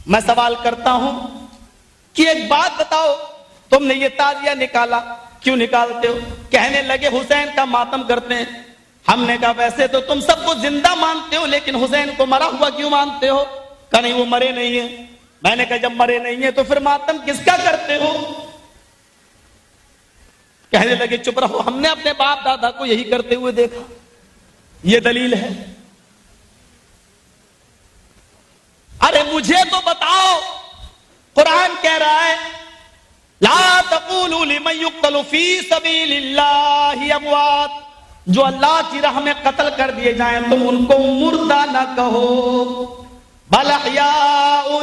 میں سوال کرتا ہوں کہ ایک بات بتاؤ، تم نے یہ تعزیہ نکالا، کیوں نکالتے ہو؟ کہنے لگے حسین کا ماتم کرتے ہیں۔ ہم نے کہا ویسے تو تم سب کو زندہ مانتے ہو، لیکن حسین کو مرا ہوا کیوں مانتے ہو؟ کہ نہیں وہ مرے نہیں ہیں۔ میں نے کہا جب مرے نہیں ہیں تو پھر ماتم کس کا کرتے ہو؟ کہنے لگے چپ رہو، ہم نے اپنے باپ دادا کو یہی کرتے ہوئے دیکھا، یہ دلیل ہے۔ ارے مجھے تو بتاؤ، قرآن کہہ رہا ہے لا تقولوا لمن يقتل في سبيل الله اموات، جو اللہ کی راہ میں قتل کر دیے جائیں تم ان کو مردہ نہ کہو، بل احیاء،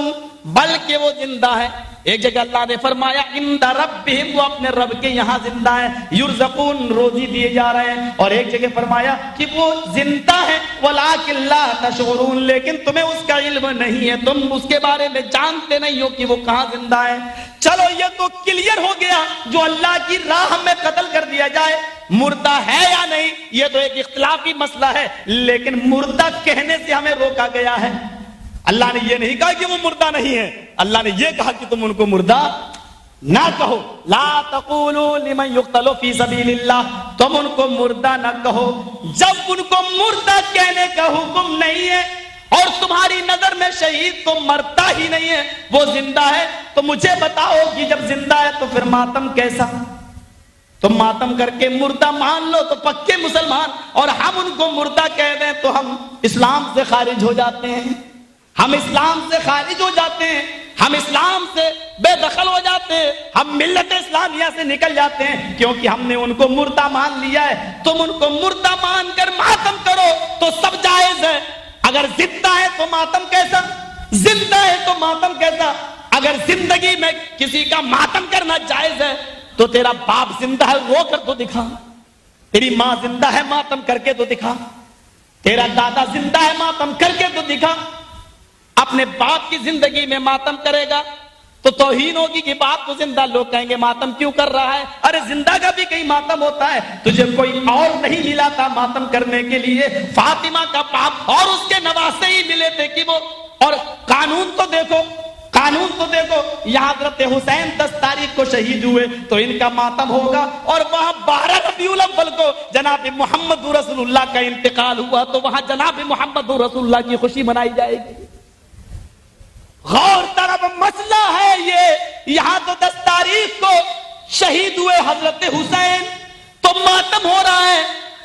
بلکہ وہ زندہ ہے۔ ایک جگہ اللہ نے فرمایا عند ربہم، وہ اپنے رب کے یہاں زندہ ہے، یرزقون، روزی دیے جا رہے ہیں۔ اور ایک جگہ فرمایا کہ وہ زندہ ہے ولکن لا تشعرون، لیکن تمہیں اس کا علم نہیں ہے، تم اس کے بارے میں جانتے نہیں ہو کہ وہ کہاں زندہ ہے۔ چلو یہ تو کلیئر ہو گیا، جو اللہ کی راہ میں قتل کر دیا جائے مردہ ہے یا نہیں، یہ تو ایک اختلافی مسئلہ ہے، لیکن مردہ کہنے سے ہمیں روکا گیا ہے۔ اللہ نے یہ نہیں کہا کہ وہ مردہ نہیں ہے، اللہ نے یہ کہا کہ تم ان کو مردہ نہ کہو۔ لا تقولوا لمن يقتل في سبيل الله، تم ان کو مردہ نہ کہو۔ جب ان کو مردہ کہنے کا حکم نہیں ہے اور تمہاری نظر میں شہید تو مرتا ہی نہیں ہے، وہ زندہ ہے، تو مجھے بتاؤ کہ جب زندہ ہے تو پھر ماتم کیسا؟ تم ماتم کر کے مردہ مان لو تو پکے مسلمان، اور ہم ان کو مردہ کہہ دیں تو ہم اسلام سے خارج ہو جاتے ہیں، ہم اسلام سے خارج ہو جاتے ہیں، ہم اسلام سے بے دخل ہو جاتے ہیں، ہم ملت اسلامیہ سے نکل جاتے ہیں، کیونکہ ہم نے ان کو مردہ مان لیا ہے۔ تم ان کو مردہ مان کر ماتم کرو تو سب جائز ہے، اگر زندہ ہے تو ماتم کیسا؟ زندہ ہے تو ماتم کیسا؟ اگر زندگی میں کسی کا ماتم کرنا جائز ہے تو تیرا باپ زندہ ہے، رو کر تو دکھا، تیری ماں زندہ ہے، ماتم کر کے تو دکھا، تیرا دادا زندہ ہے، ماتم کر کے تو دکھا۔ اپنے باپ کی زندگی میں ماتم کرے گا تو توہین ہوگی کہ باپ کو زندہ، لوگ کہیں گے ماتم کیوں کر رہا ہے؟ ارے زندہ کا بھی کہیں ماتم ہوتا ہے، تجھے کوئی اور نہیں ملا تھا ماتم کرنے کے لیے؟ فاطمہ کا باپ اور اس کے نواسے ہی ملے تھے کہ وہ، اور قانون تو دیکھو، قانون تو دیکھو، یہاں حضرت حسین 10 تاریخ کو شہید ہوئے تو ان کا ماتم ہوگا، اور وہاں 12 ربیع الاول کو جناب محمد رسول اللہ کا انتقال ہوا تو وہاں جناب محمد رسول اللہ کی خوشی منائی جائے گی۔ غور طرف مسئلہ ہے یہ، یہاں تو 10 تاریخ کو شہید ہوئے حضرت حسین تو ماتم ہو رہا ہے،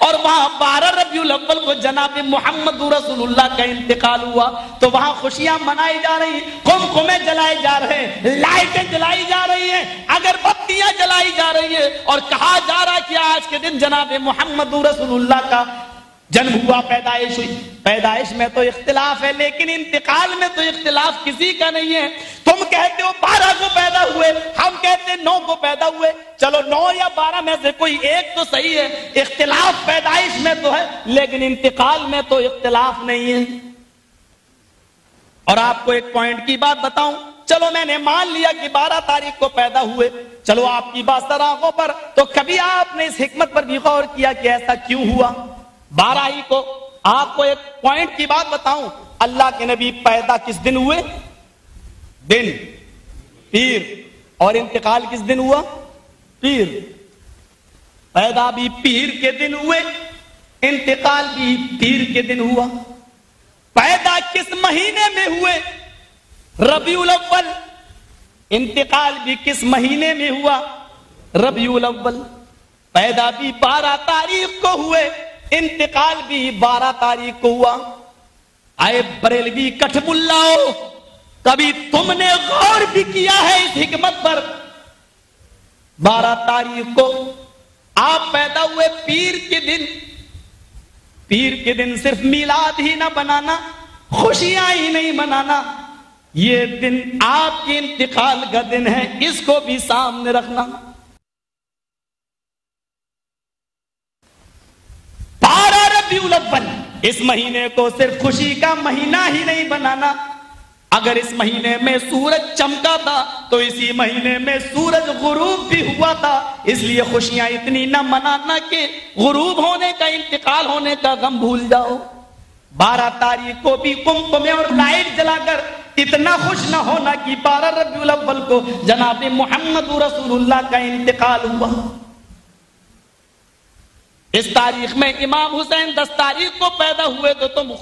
اور وہاں 12 ربیع الاول کو جناب محمد رسول اللہ کا انتقال ہوا تو وہاں خوشیاں منائی جا رہی، قمقمے جلائے جا رہے ہیں، لائٹیں جلائی جا رہی ہیں، اگربتیاں جلائی جا رہی ہیں، اور کہا جا رہا کہ آج کے دن جناب محمد رسول اللہ کا جنم ہوا، پیدائش ہوئی۔ پیدائش میں تو اختلاف ہے لیکن انتقال میں تو اختلاف کسی کا نہیں ہے۔ تم کہتے ہو 12 کو پیدا ہوئے، ہم کہتے ہیں 9 کو پیدا ہوئے، چلو 9 یا 12 میں سے کوئی ایک تو صحیح ہے۔ اختلاف پیدائش میں تو ہے لیکن انتقال میں تو اختلاف نہیں ہے۔ اور آپ کو ایک پوائنٹ کی بات بتاؤں، چلو میں نے مان لیا کہ 12 تاریخ کو پیدا ہوئے، چلو آپ کی بات سر آنکھوں پر، تو کبھی آپ نے اس حکمت پر بھی غور کیا کہ ایسا کیوں ہوا 12 ہی کو؟ آپ کو ایک پوائنٹ کی بات بتاؤں، اللہ کے نبی پیدا کس دن ہوئے؟ دن پیر، اور انتقال کس دن ہوا؟ پیر۔ پیدا بھی پیر کے دن ہوئے، انتقال بھی پیر کے دن ہوا۔ پیدا کس مہینے میں ہوئے؟ ربیع الاول۔ انتقال بھی کس مہینے میں ہوا؟ ربیع الاول۔ پیدا بھی 12 تاریخ کو ہوئے، انتقال بھی 12 تاریخ کو ہوا۔ آئے بریلوی کٹھ ملاؤ، کبھی تم نے غور بھی کیا ہے اس حکمت پر؟ 12 تاریخ کو آپ پیدا ہوئے پیر کے دن۔ پیر کے دن صرف میلاد ہی نہ بنانا، خوشیاں ہی نہیں منانا، یہ دن آپ کے انتقال کا دن ہے، اس کو بھی سامنے رکھنا۔ 12 ربیع الاول، اس مہینے کو صرف خوشی کا مہینہ ہی نہیں بنانا۔ اگر اس مہینے میں سورج چمکا تھا تو اسی مہینے میں سورج غروب بھی ہوا تھا، اس لیے خوشیاں اتنی نہ منانا کہ غروب ہونے کا، انتقال ہونے کا غم بھول جاؤ۔ 12 تاریخ کو بھی قمقمے اور لائٹ جلا کر اتنا خوش نہ ہونا کہ 12 ربیع الاول کو جناب محمد رسول اللہ کا انتقال ہوا۔ اس تاریخ میں امام حسین 10 تاریخ کو پیدا ہوئے تو تم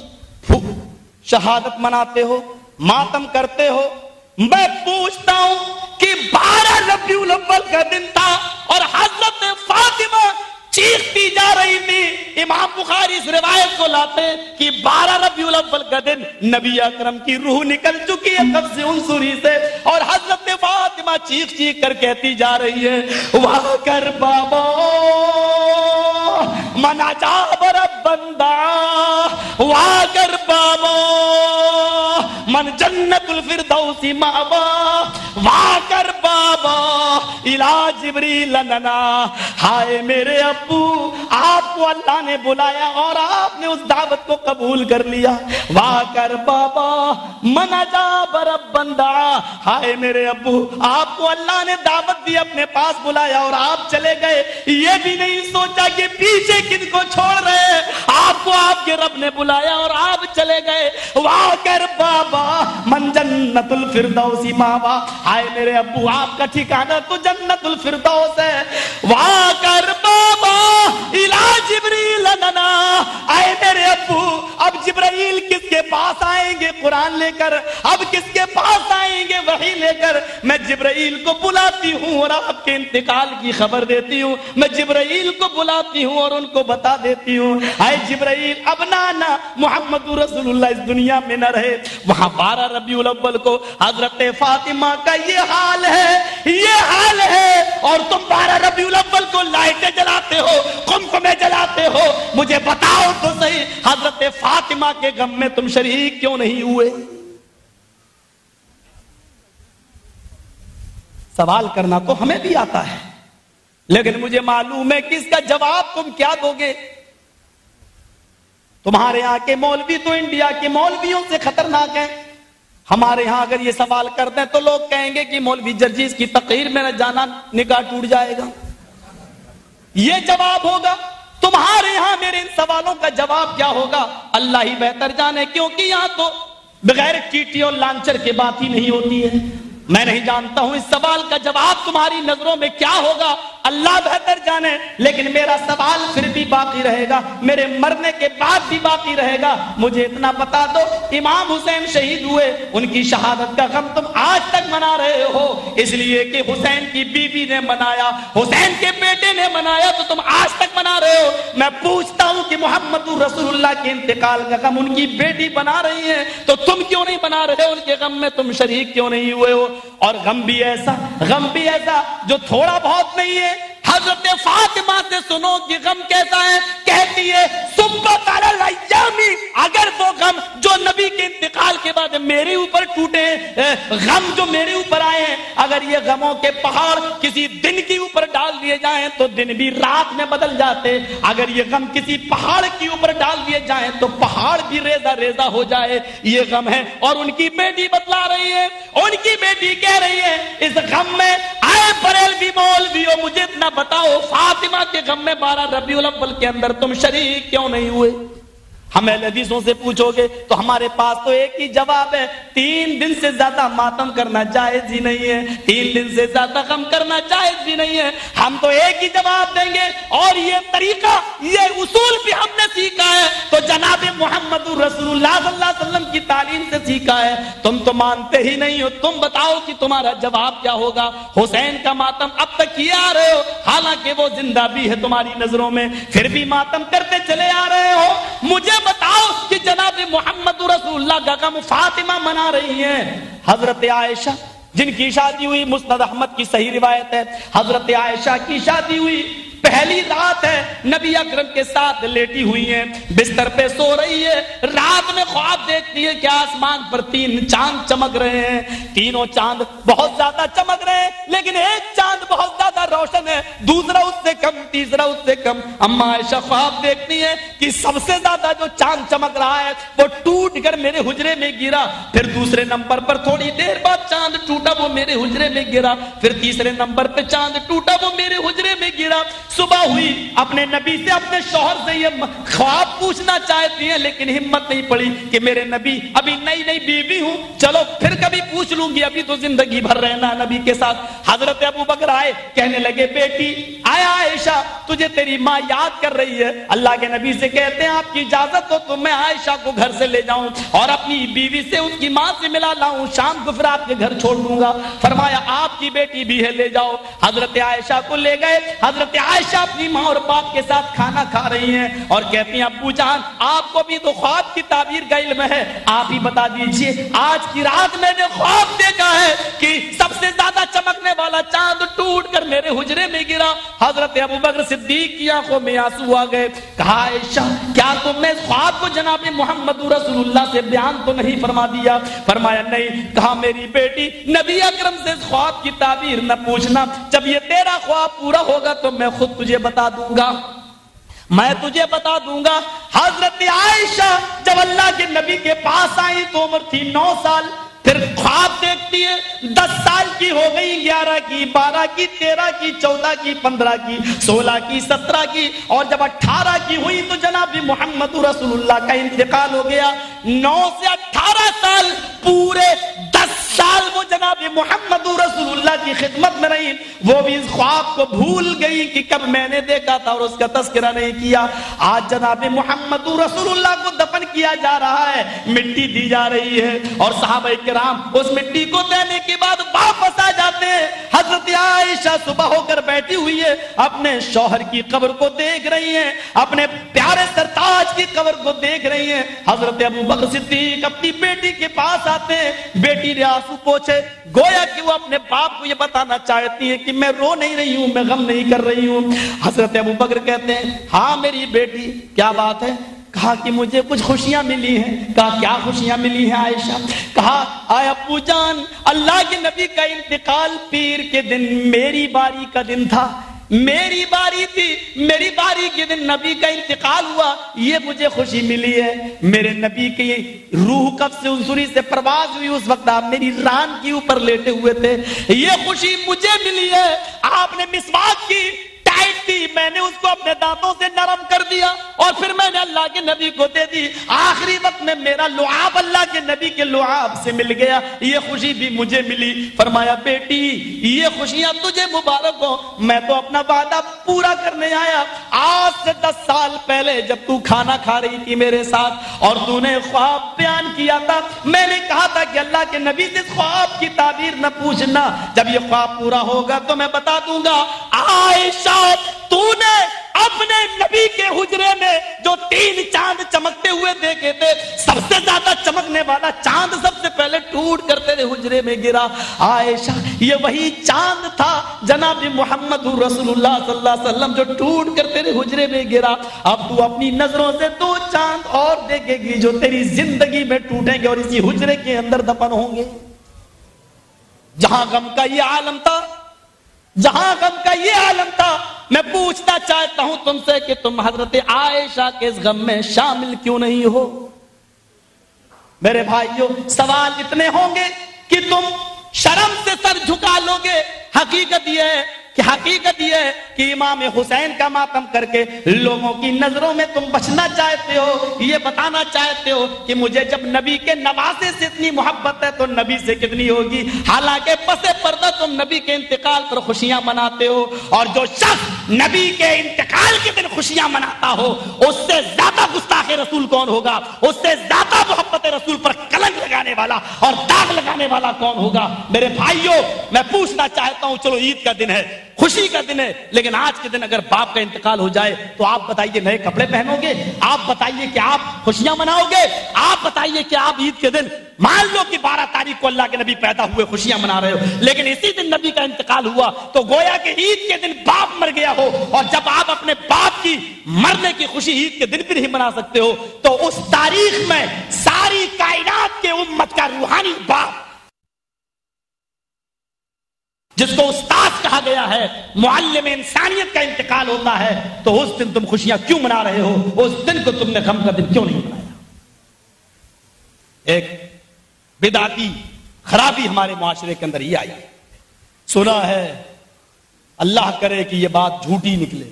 شہادت مناتے ہو، ماتم کرتے ہو۔ میں پوچھتا ہوں کہ 12 ربیع الاول کا دن تھا اور حضرت فاطمہ چیختی جا رہی تھی۔ امام بخاری اس روایت کو لاتے کہ 12 ربیع الاول کا دن نبی اکرم کی روح نکل چکی ہے قبض عنصری سے، اور حضرت فاطمہ چیخ چیخ کر کہتی جا رہی ہے، واہ کر بابا من عجاب ربندہ، واہ کر بابا من جنت الفردوس مأوا، واہ کر بابا الہ جبریل لنا۔ ہائے میرے ابو، آپ کو اللہ نے بلایا اور آپ نے اس دعوت کو قبول کر لیا۔ واہ کر بابا من عجاب ربندہ، ہائے میرے ابو، آپ کو اللہ نے دعوت دی، اپنے پاس بلایا اور آپ چلے گئے، یہ بھی نہیں سوچا کہ پیچھے کن کو چھوڑ رہے، آپ کو آپ کے رب نے بلایا اور آپ چلے گئے۔ واہ کر بابا من جنت الفردوس ماوا، ہائے میرے ابو، آپ کا ٹھکانہ تو جنت الفردوس ہے۔ واہ کر بابا الہ جبریل لنا، آئے میرے ابو، اب جبرائیل کس کے پاس آئیں گے قرآن لے کر؟ اب کس کے پاس آئیں گے وحی لے کر؟ میں جبرائیل کو بلاتی ہوں اور آپ کے انتقال کی خبر دیتی ہوں، میں جبرائیل کو بلاتی ہوں اور ان کو بتا دیتی ہوں، آئے جبرائیل اب نانا محمد رسول اللہ اس دنیا میں نہ رہے۔ وہاں 12 ربیع الاول کو حضرت فاطمہ کا یہ حال ہے، یہ حال ہے، اور تم 12 ربیع الاول کو لائٹیں جلاتے ہو، قمقمے جلاتے ہو۔ مجھے بتاؤ تو صحیح، حضرت فاطمہ کے غم میں تم شریک کیوں نہیں ہوئے؟ سوال کرنا تو ہمیں بھی آتا ہے، لیکن مجھے معلوم ہے کہ اس کا جواب تم کیا دو گے۔ تمہارے ہاں کے مولوی تو انڈیا کے مولویوں سے خطرناک ہیں۔ ہمارے ہاں اگر یہ سوال کرتے ہیں تو لوگ کہیں گے کہ مولوی جرجیز کی تقریر میں نہ جانا، نکاح ٹوٹ جائے گا، یہ جواب ہوگا۔ تمہارے ہاں میرے ان سوالوں کا جواب کیا ہوگا اللہ ہی بہتر جانے، کیونکہ یہاں تو بغیر چیٹی اور لانچر کے بات ہی نہیں ہوتی ہے۔ میں نہیں جانتا ہوں اس سوال کا جواب تمہاری نظروں میں کیا ہوگا، اللہ بہتر جانے، لیکن میرا سوال پھر بھی باقی رہے گا، میرے مرنے کے بعد بھی باقی رہے گا۔ مجھے اتنا بتا دو، امام حسین شہید ہوئے، ان کی شہادت کا غم تم آج تک منا رہے ہو اس لیے کہ حسین کی بیوی نے منایا، حسین کے بیٹے نے منایا، تو تم آج تک منا رہے ہو۔ میں پوچھتا ہوں کہ محمد رسول اللہ کے انتقال کا غم ان کی بیٹی بنا رہی ہے، تو تم کیوں نہیں بنا رہے؟ ان کے غم میں تم شریک کیوں نہیں ہوئے ہو؟ اور غم بھی ایسا جو تھوڑا بہت نہیں ہے۔ حضرت فاطمہ سے سنو کہ غم کیسا ہے، کہتی ہے صبح الايامی، اگر وہ غم جو نبی کے انتقال کے بعد میرے اوپر ٹوٹے، غم جو میرے اوپر آئے ہیں، اگر یہ غموں کے پہاڑ کسی دن کے اوپر ڈال دیے جائیں تو دن بھی رات میں بدل جاتے، اگر یہ غم کسی پہاڑ کے اوپر ڈال دیے جائیں تو پہاڑ بھی ریزہ ریزہ ہو جائے، یہ غم ہے۔ اور ان کی بیٹی بتلا رہی ہے، ان کی بیٹی کہہ رہی ہے اس غم میں آئے بریلوی مولویوں، مجھے اتنا بتاؤ فاطمہ کے غم میں 12 ربیع الاول کے اندر تم شریک کیوں نہیں ہوئے؟ ہم اہل حدیثوں سے پوچھو گے تو ہمارے پاس تو ایک ہی جواب ہے، 3 دن سے زیادہ ماتم کرنا جائز ہی نہیں ہے، 3 دن سے زیادہ غم کرنا جائز بھی نہیں ہے۔ ہم تو ایک ہی جواب دیں گے، اور یہ طریقہ، یہ اصول بھی ہم نے سیکھا ہے تو جناب محمد رسول اللہ صلی اللہ علیہ وسلم کی تعلیم سے سیکھا ہے۔ تم تو مانتے ہی نہیں ہو، تم بتاؤ کہ تمہارا جواب کیا ہوگا؟ حسین کا ماتم اب تک کیے آ رہے ہو، حالانکہ وہ زندہ بھی ہے تمہاری نظروں میں، پھر بھی ماتم کرتے چلے آ رہے ہو۔ مجھے بتاؤ کہ جناب محمد رسول اللہ کا غم فاطمہ منا رہی ہیں۔ حضرت عائشہ جن کی شادی ہوئی، مسند احمد کی صحیح روایت ہے، حضرت عائشہ کی شادی ہوئی، پہلی رات ہے، نبی اکرم کے ساتھ لیٹی ہوئی ہیں، بستر پہ سو رہی ہے، رات میں خواب دیکھتی ہے کہ آسمان پر 3 چاند چمک رہے ہیں، تینوں چاند بہت زیادہ چمک رہے ہیں، لیکن ایک چاند بہت زیادہ روشن ہے، دوسرا اس سے کم، تیسرا اس سے کم۔ اما عائشہ خواب دیکھتی ہے کہ سب سے زیادہ جو چاند چمک رہا ہے وہ ٹوٹ کر میرے حجرے میں گرا، پھر دوسرے نمبر پر تھوڑی دیر بعد چاند ٹوٹا، وہ میرے حجرے میں گرا، پھر تیسرے نمبر پہ چاند ٹوٹا، وہ میرے حجرے میں گرا۔ صبح ہوئی، اپنے نبی سے، اپنے شوہر سے یہ خواب پوچھنا چاہتی ہیں، لیکن ہمت نہیں پڑی کہ میرے نبی، ابھی نئی نئی بیوی ہوں، چلو پھر کبھی پوچھ لوں گی، ابھی تو زندگی بھر رہنا نبی کے ساتھ۔ حضرت ابو بکر آئے، کہنے لگے بیٹی آیا عائشہ، تجھے تیری ماں یاد کر رہی ہے۔ اللہ کے نبی سے کہتے ہیں آپ کی اجازت ہو تو میں عائشہ کو گھر سے لے جاؤں اور اپنی بیوی سے، ان کی ماں سے ملا لاؤں، شام کو پھر آپ کے گھر چھوڑ دوں گا۔ فرمایا آپ کی بیٹی بھی ہے، لے جاؤ۔ حضرت عائشہ کو لے گئے، حضرت عائشہ اپنی ماں اور باپ کے ساتھ کھانا کھا رہی ہیں اور کہتی ہیں ابو جان آپ کو بھی تو خواب کی تعبیر کا علم ہے، آپ ہی بتا دیجئے، آج کی رات میں نے خواب دیکھا ہے کہ سب سے زیادہ چمکنے والا چاند ٹوٹ کر میرے حجرے میں گرا۔ حضرت ابو بکر صدیق کی آنکھوں میں آنسو آ گئے، کہا عائشہ کیا تم نے خواب کو جناب محمد رسول اللہ سے بیان تو نہیں فرما دیا؟ فرمایا نہیں۔ کہا میری بیٹی نبی اکرم سے خواب کی تعبیر نہ پوچھنا، جب یہ تیرا خواب پورا ہوگا تو میں خود تجھے بتا دوں گا، میں تجھے بتا دوں گا۔ حضرت عائشہ جب اللہ کے نبی کے پاس آئی تو عمر تھی 9 سال، پھر خواب دیکھتی ہے 10 سال کی ہو گئی، 11 کی، 12 کی، 13 کی، 14 کی، 15 کی، 16 کی، 17 کی، اور جب 18 کی ہوئی تو جناب محمد رسول اللہ کا انتقال ہو گیا۔ 9 سے 18 سال، پورے 10 سال وہ جناب محمد رسول اللہ کی خدمت میں رہی، وہ بھی اس خواب کو بھول گئی کہ کب میں نے دیکھا تھا اور اس کا تذکرہ نہیں کیا۔ آج جناب محمد رسول اللہ کو دفن کیا جا رہا ہے، مٹی دی جا رہی ہے، اور صحابہ کرام اس مٹی کو دینے کے بعد واپس آ جاتے ہیں۔ حضرت عائشہ صبح ہو کر بیٹھی ہوئی ہے، اپنے شوہر کی قبر کو دیکھ رہی ہیں، اپنے پیارے سرتاج کی قبر کو دیکھ رہی ہیں۔ حضرت ابو بکر صدیق اپنی بیٹی کے پاس آتے ہیں، بیٹی نے آنسو پوچھے، گویا کہ وہ اپنے باپ کو یہ بتانا چاہتی ہے کہ میں رو نہیں رہی ہوں، میں غم نہیں کر رہی ہوں۔ حضرت ابو بکر کہتے ہیں ہاں میری بیٹی کیا بات ہے؟ کہا کہ مجھے کچھ خوشیاں ملی ہیں۔ کہا کیا خوشیاں ملی ہیں عائشہ؟ کہا آئے ابو جان اللہ کے نبی کا انتقال پیر کے دن میری باری کا دن تھا، میری باری تھی، میری باری کے دن نبی کا انتقال ہوا، یہ مجھے خوشی ملی ہے۔ میرے نبی کی روح قبض سے انصری سے پرواز ہوئی، اس وقت آپ میری ران کے اوپر لیٹے ہوئے تھے، یہ خوشی مجھے ملی ہے۔ آپ نے مسواک کی، ٹائٹ تھی میں نے اس کو اپنے دانتوں سے نرم کر دیا اور پھر میں نے اللہ کے نبی کو دے دی. آخری وقت میں میرا لعاب اللہ کے نبی کے لعاب سے مل گیا, یہ خوشی بھی مجھے ملی. فرمایا بیٹی یہ خوشیاں تجھے مبارک ہو, میں تو اپنا وعدہ پورا کرنے آیا. آج سے 10 سال پہلے جب تو کھانا کھا رہی تھی میرے ساتھ اور تو نے خواب بیان کیا تھا, میں نے کہا تھا کہ اللہ کے نبی سے خواب کی تعبیر نہ پوچھنا, جب یہ خواب پورا ہوگا تو میں بتا دوں گا. عائشہ تو نے اپنے نبی کے حجرے میں جو 3 چاند چمکتے ہوئے دیکھے تھے, سب سے زیادہ چمکنے والا چاند سب سے پہلے ٹوٹ کر تیرے حجرے میں گرا. عائشہ یہ وہی چاند تھا جناب محمد رسول اللہ صلی اللہ علیہ وسلم جو ٹوٹ کر تیرے حجرے میں گرا. اب تو اپنی نظروں سے 2 چاند اور دیکھے گی جو تیری زندگی میں ٹوٹیں گے اور اسی حجرے کے اندر دفن ہوں گے. جہاں غم کا یہ عالم تھا, جہاں غم کا یہ عالم تھا, میں پوچھنا چاہتا ہوں تم سے کہ تم حضرت عائشہ کے اس غم میں شامل کیوں نہیں ہو؟ میرے بھائیوں سوال اتنے ہوں گے کہ تم شرم سے سر جھکا لو گے. حقیقت یہ ہے کہ امام حسین کا ماتم کر کے لوگوں کی نظروں میں تم بچنا چاہتے ہو, یہ بتانا چاہتے ہو کہ مجھے جب نبی کے نواسے سے اتنی محبت ہے تو نبی سے کتنی ہوگی. حالانکہ پس پردہ تم نبی کے انتقال پر خوشیاں مناتے ہو, اور جو شخص نبی کے انتقال کے دن خوشیاں مناتا ہو اس سے زیادہ گستاخ رسول کون ہوگا, اس سے زیادہ محبت رسول پر کلنک لگانے والا اور داغ لگانے والا کون ہوگا؟ میرے بھائیوں میں پوچھنا چاہتا ہوں, چلو عید کا دن ہے, خوشی کا دن ہے, لیکن آج کے دن اگر باپ کا انتقال ہو جائے تو آپ بتائیے نئے کپڑے پہنو گے؟ آپ بتائیے کہ آپ خوشیاں مناؤ گے؟ آپ بتائیے کہ آپ عید کے دن, مان لو کہ 12 تاریخ کو اللہ کے نبی پیدا ہوئے, خوشیاں منا رہے ہو, لیکن اسی دن نبی کا انتقال ہوا تو گویا کہ عید کے دن باپ مر گیا ہو, اور جب آپ اپنے باپ کی مرنے کی خوشی عید کے دن بھی نہیں منا سکتے ہو تو اس تاریخ میں ساری کائنات کے امت کا روحانی باپ جس کو استاد کہا گیا ہے, معلم انسانیت کا انتقال ہوتا ہے, تو اس دن تم خوشیاں کیوں منا رہے ہو؟ اس دن کو تم نے غم کا دن کیوں نہیں منایا؟ ایک بدعتی خرابی ہمارے معاشرے کے اندر یہ آئی, سنا ہے, اللہ کرے کہ یہ بات جھوٹی نکلے,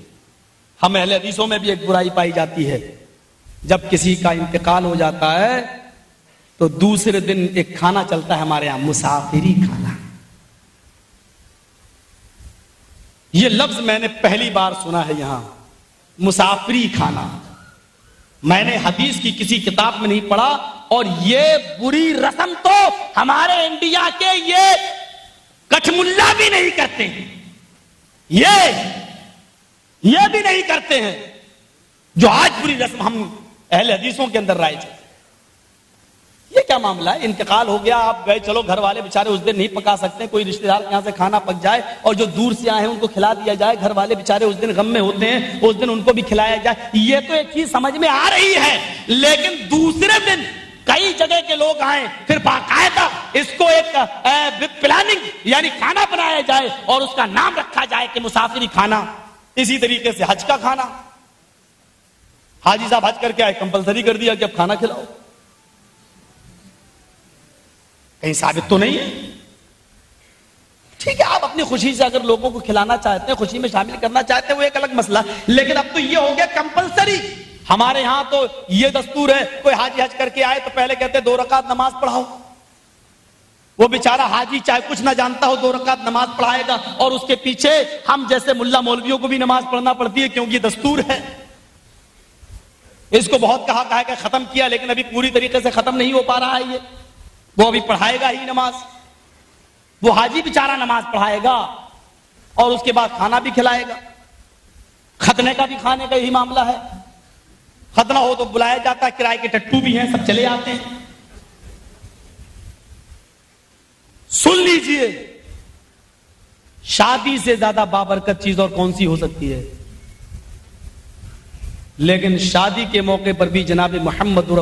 ہم اہل حدیثوں میں بھی ایک برائی پائی جاتی ہے, جب کسی کا انتقال ہو جاتا ہے تو دوسرے دن ایک کھانا چلتا ہے ہمارے یہاں, مسافری کھانا. یہ لفظ میں نے پہلی بار سنا ہے یہاں, مسافری کھانا. میں نے حدیث کی کسی کتاب میں نہیں پڑھا, اور یہ بری رسم تو ہمارے انڈیا کے یہ کٹھ ملا بھی نہیں کرتے ہیں, یہ بھی نہیں کرتے ہیں, جو آج بری رسم ہم اہل حدیثوں کے اندر رائج ہے. یہ کیا معاملہ ہے؟ انتقال ہو گیا, آپ گئے, چلو گھر والے بیچارے اس دن نہیں پکا سکتے, کوئی رشتہ دار یہاں سے کھانا پک جائے اور جو دور سے آئے ہیں ان کو کھلا دیا جائے, گھر والے بیچارے اس دن غم میں ہوتے ہیں, اس دن ان کو بھی کھلایا جائے, یہ تو ایک چیز سمجھ میں آ رہی ہے. لیکن دوسرے دن کئی جگہ کے لوگ آئیں, پھر باقاعدہ اس کو ایک پلاننگ یعنی کھانا بنایا جائے اور اس کا نام رکھا جائے کہ مسافری کھانا. اسی طریقے سے حج کا کھانا, حاجی صاحب حج کر کے آئے, کمپلسری کر دیا کہ اب کھانا کھلاؤ. کہیں ثابت تو نہیں ہے. ٹھیک ہے, آپ اپنی خوشی سے اگر لوگوں کو کھلانا چاہتے ہیں, خوشی میں شامل کرنا چاہتے ہیں, وہ ایک الگ مسئلہ, لیکن اب تو یہ ہو گیا کمپلسری. ہمارے ہاں تو یہ دستور ہے, کوئی حاجی حج کر کے آئے تو پہلے کہتے 2 رکعت نماز پڑھاؤ. وہ بیچارہ حاجی چاہے کچھ نہ جانتا ہو 2 رکعت نماز پڑھائے گا, اور اس کے پیچھے ہم جیسے ملا مولویوں کو بھی نماز پڑھنا پڑتی ہے کیونکہ یہ دستور ہے. اس کو بہت کہا کہ ختم کیا, لیکن ابھی پوری طریقے سے ختم نہیں ہو پا رہا ہے. یہ وہ ابھی پڑھائے گا ہی نماز, وہ حاجی بیچارہ نماز پڑھائے گا اور اس کے بعد کھانا بھی کھلائے گا. ختنے کا بھی کھانے کا یہی معاملہ ہے. ختنہ ہو تو بلایا جاتا ہے, کرائے کے ٹٹو بھی ہیں, سب چلے آتے ہیں. سن لیجئے, شادی سے زیادہ بابرکت چیز اور کون سی ہو سکتی ہے؟ لیکن شادی کے موقع پر بھی جناب محمد رسول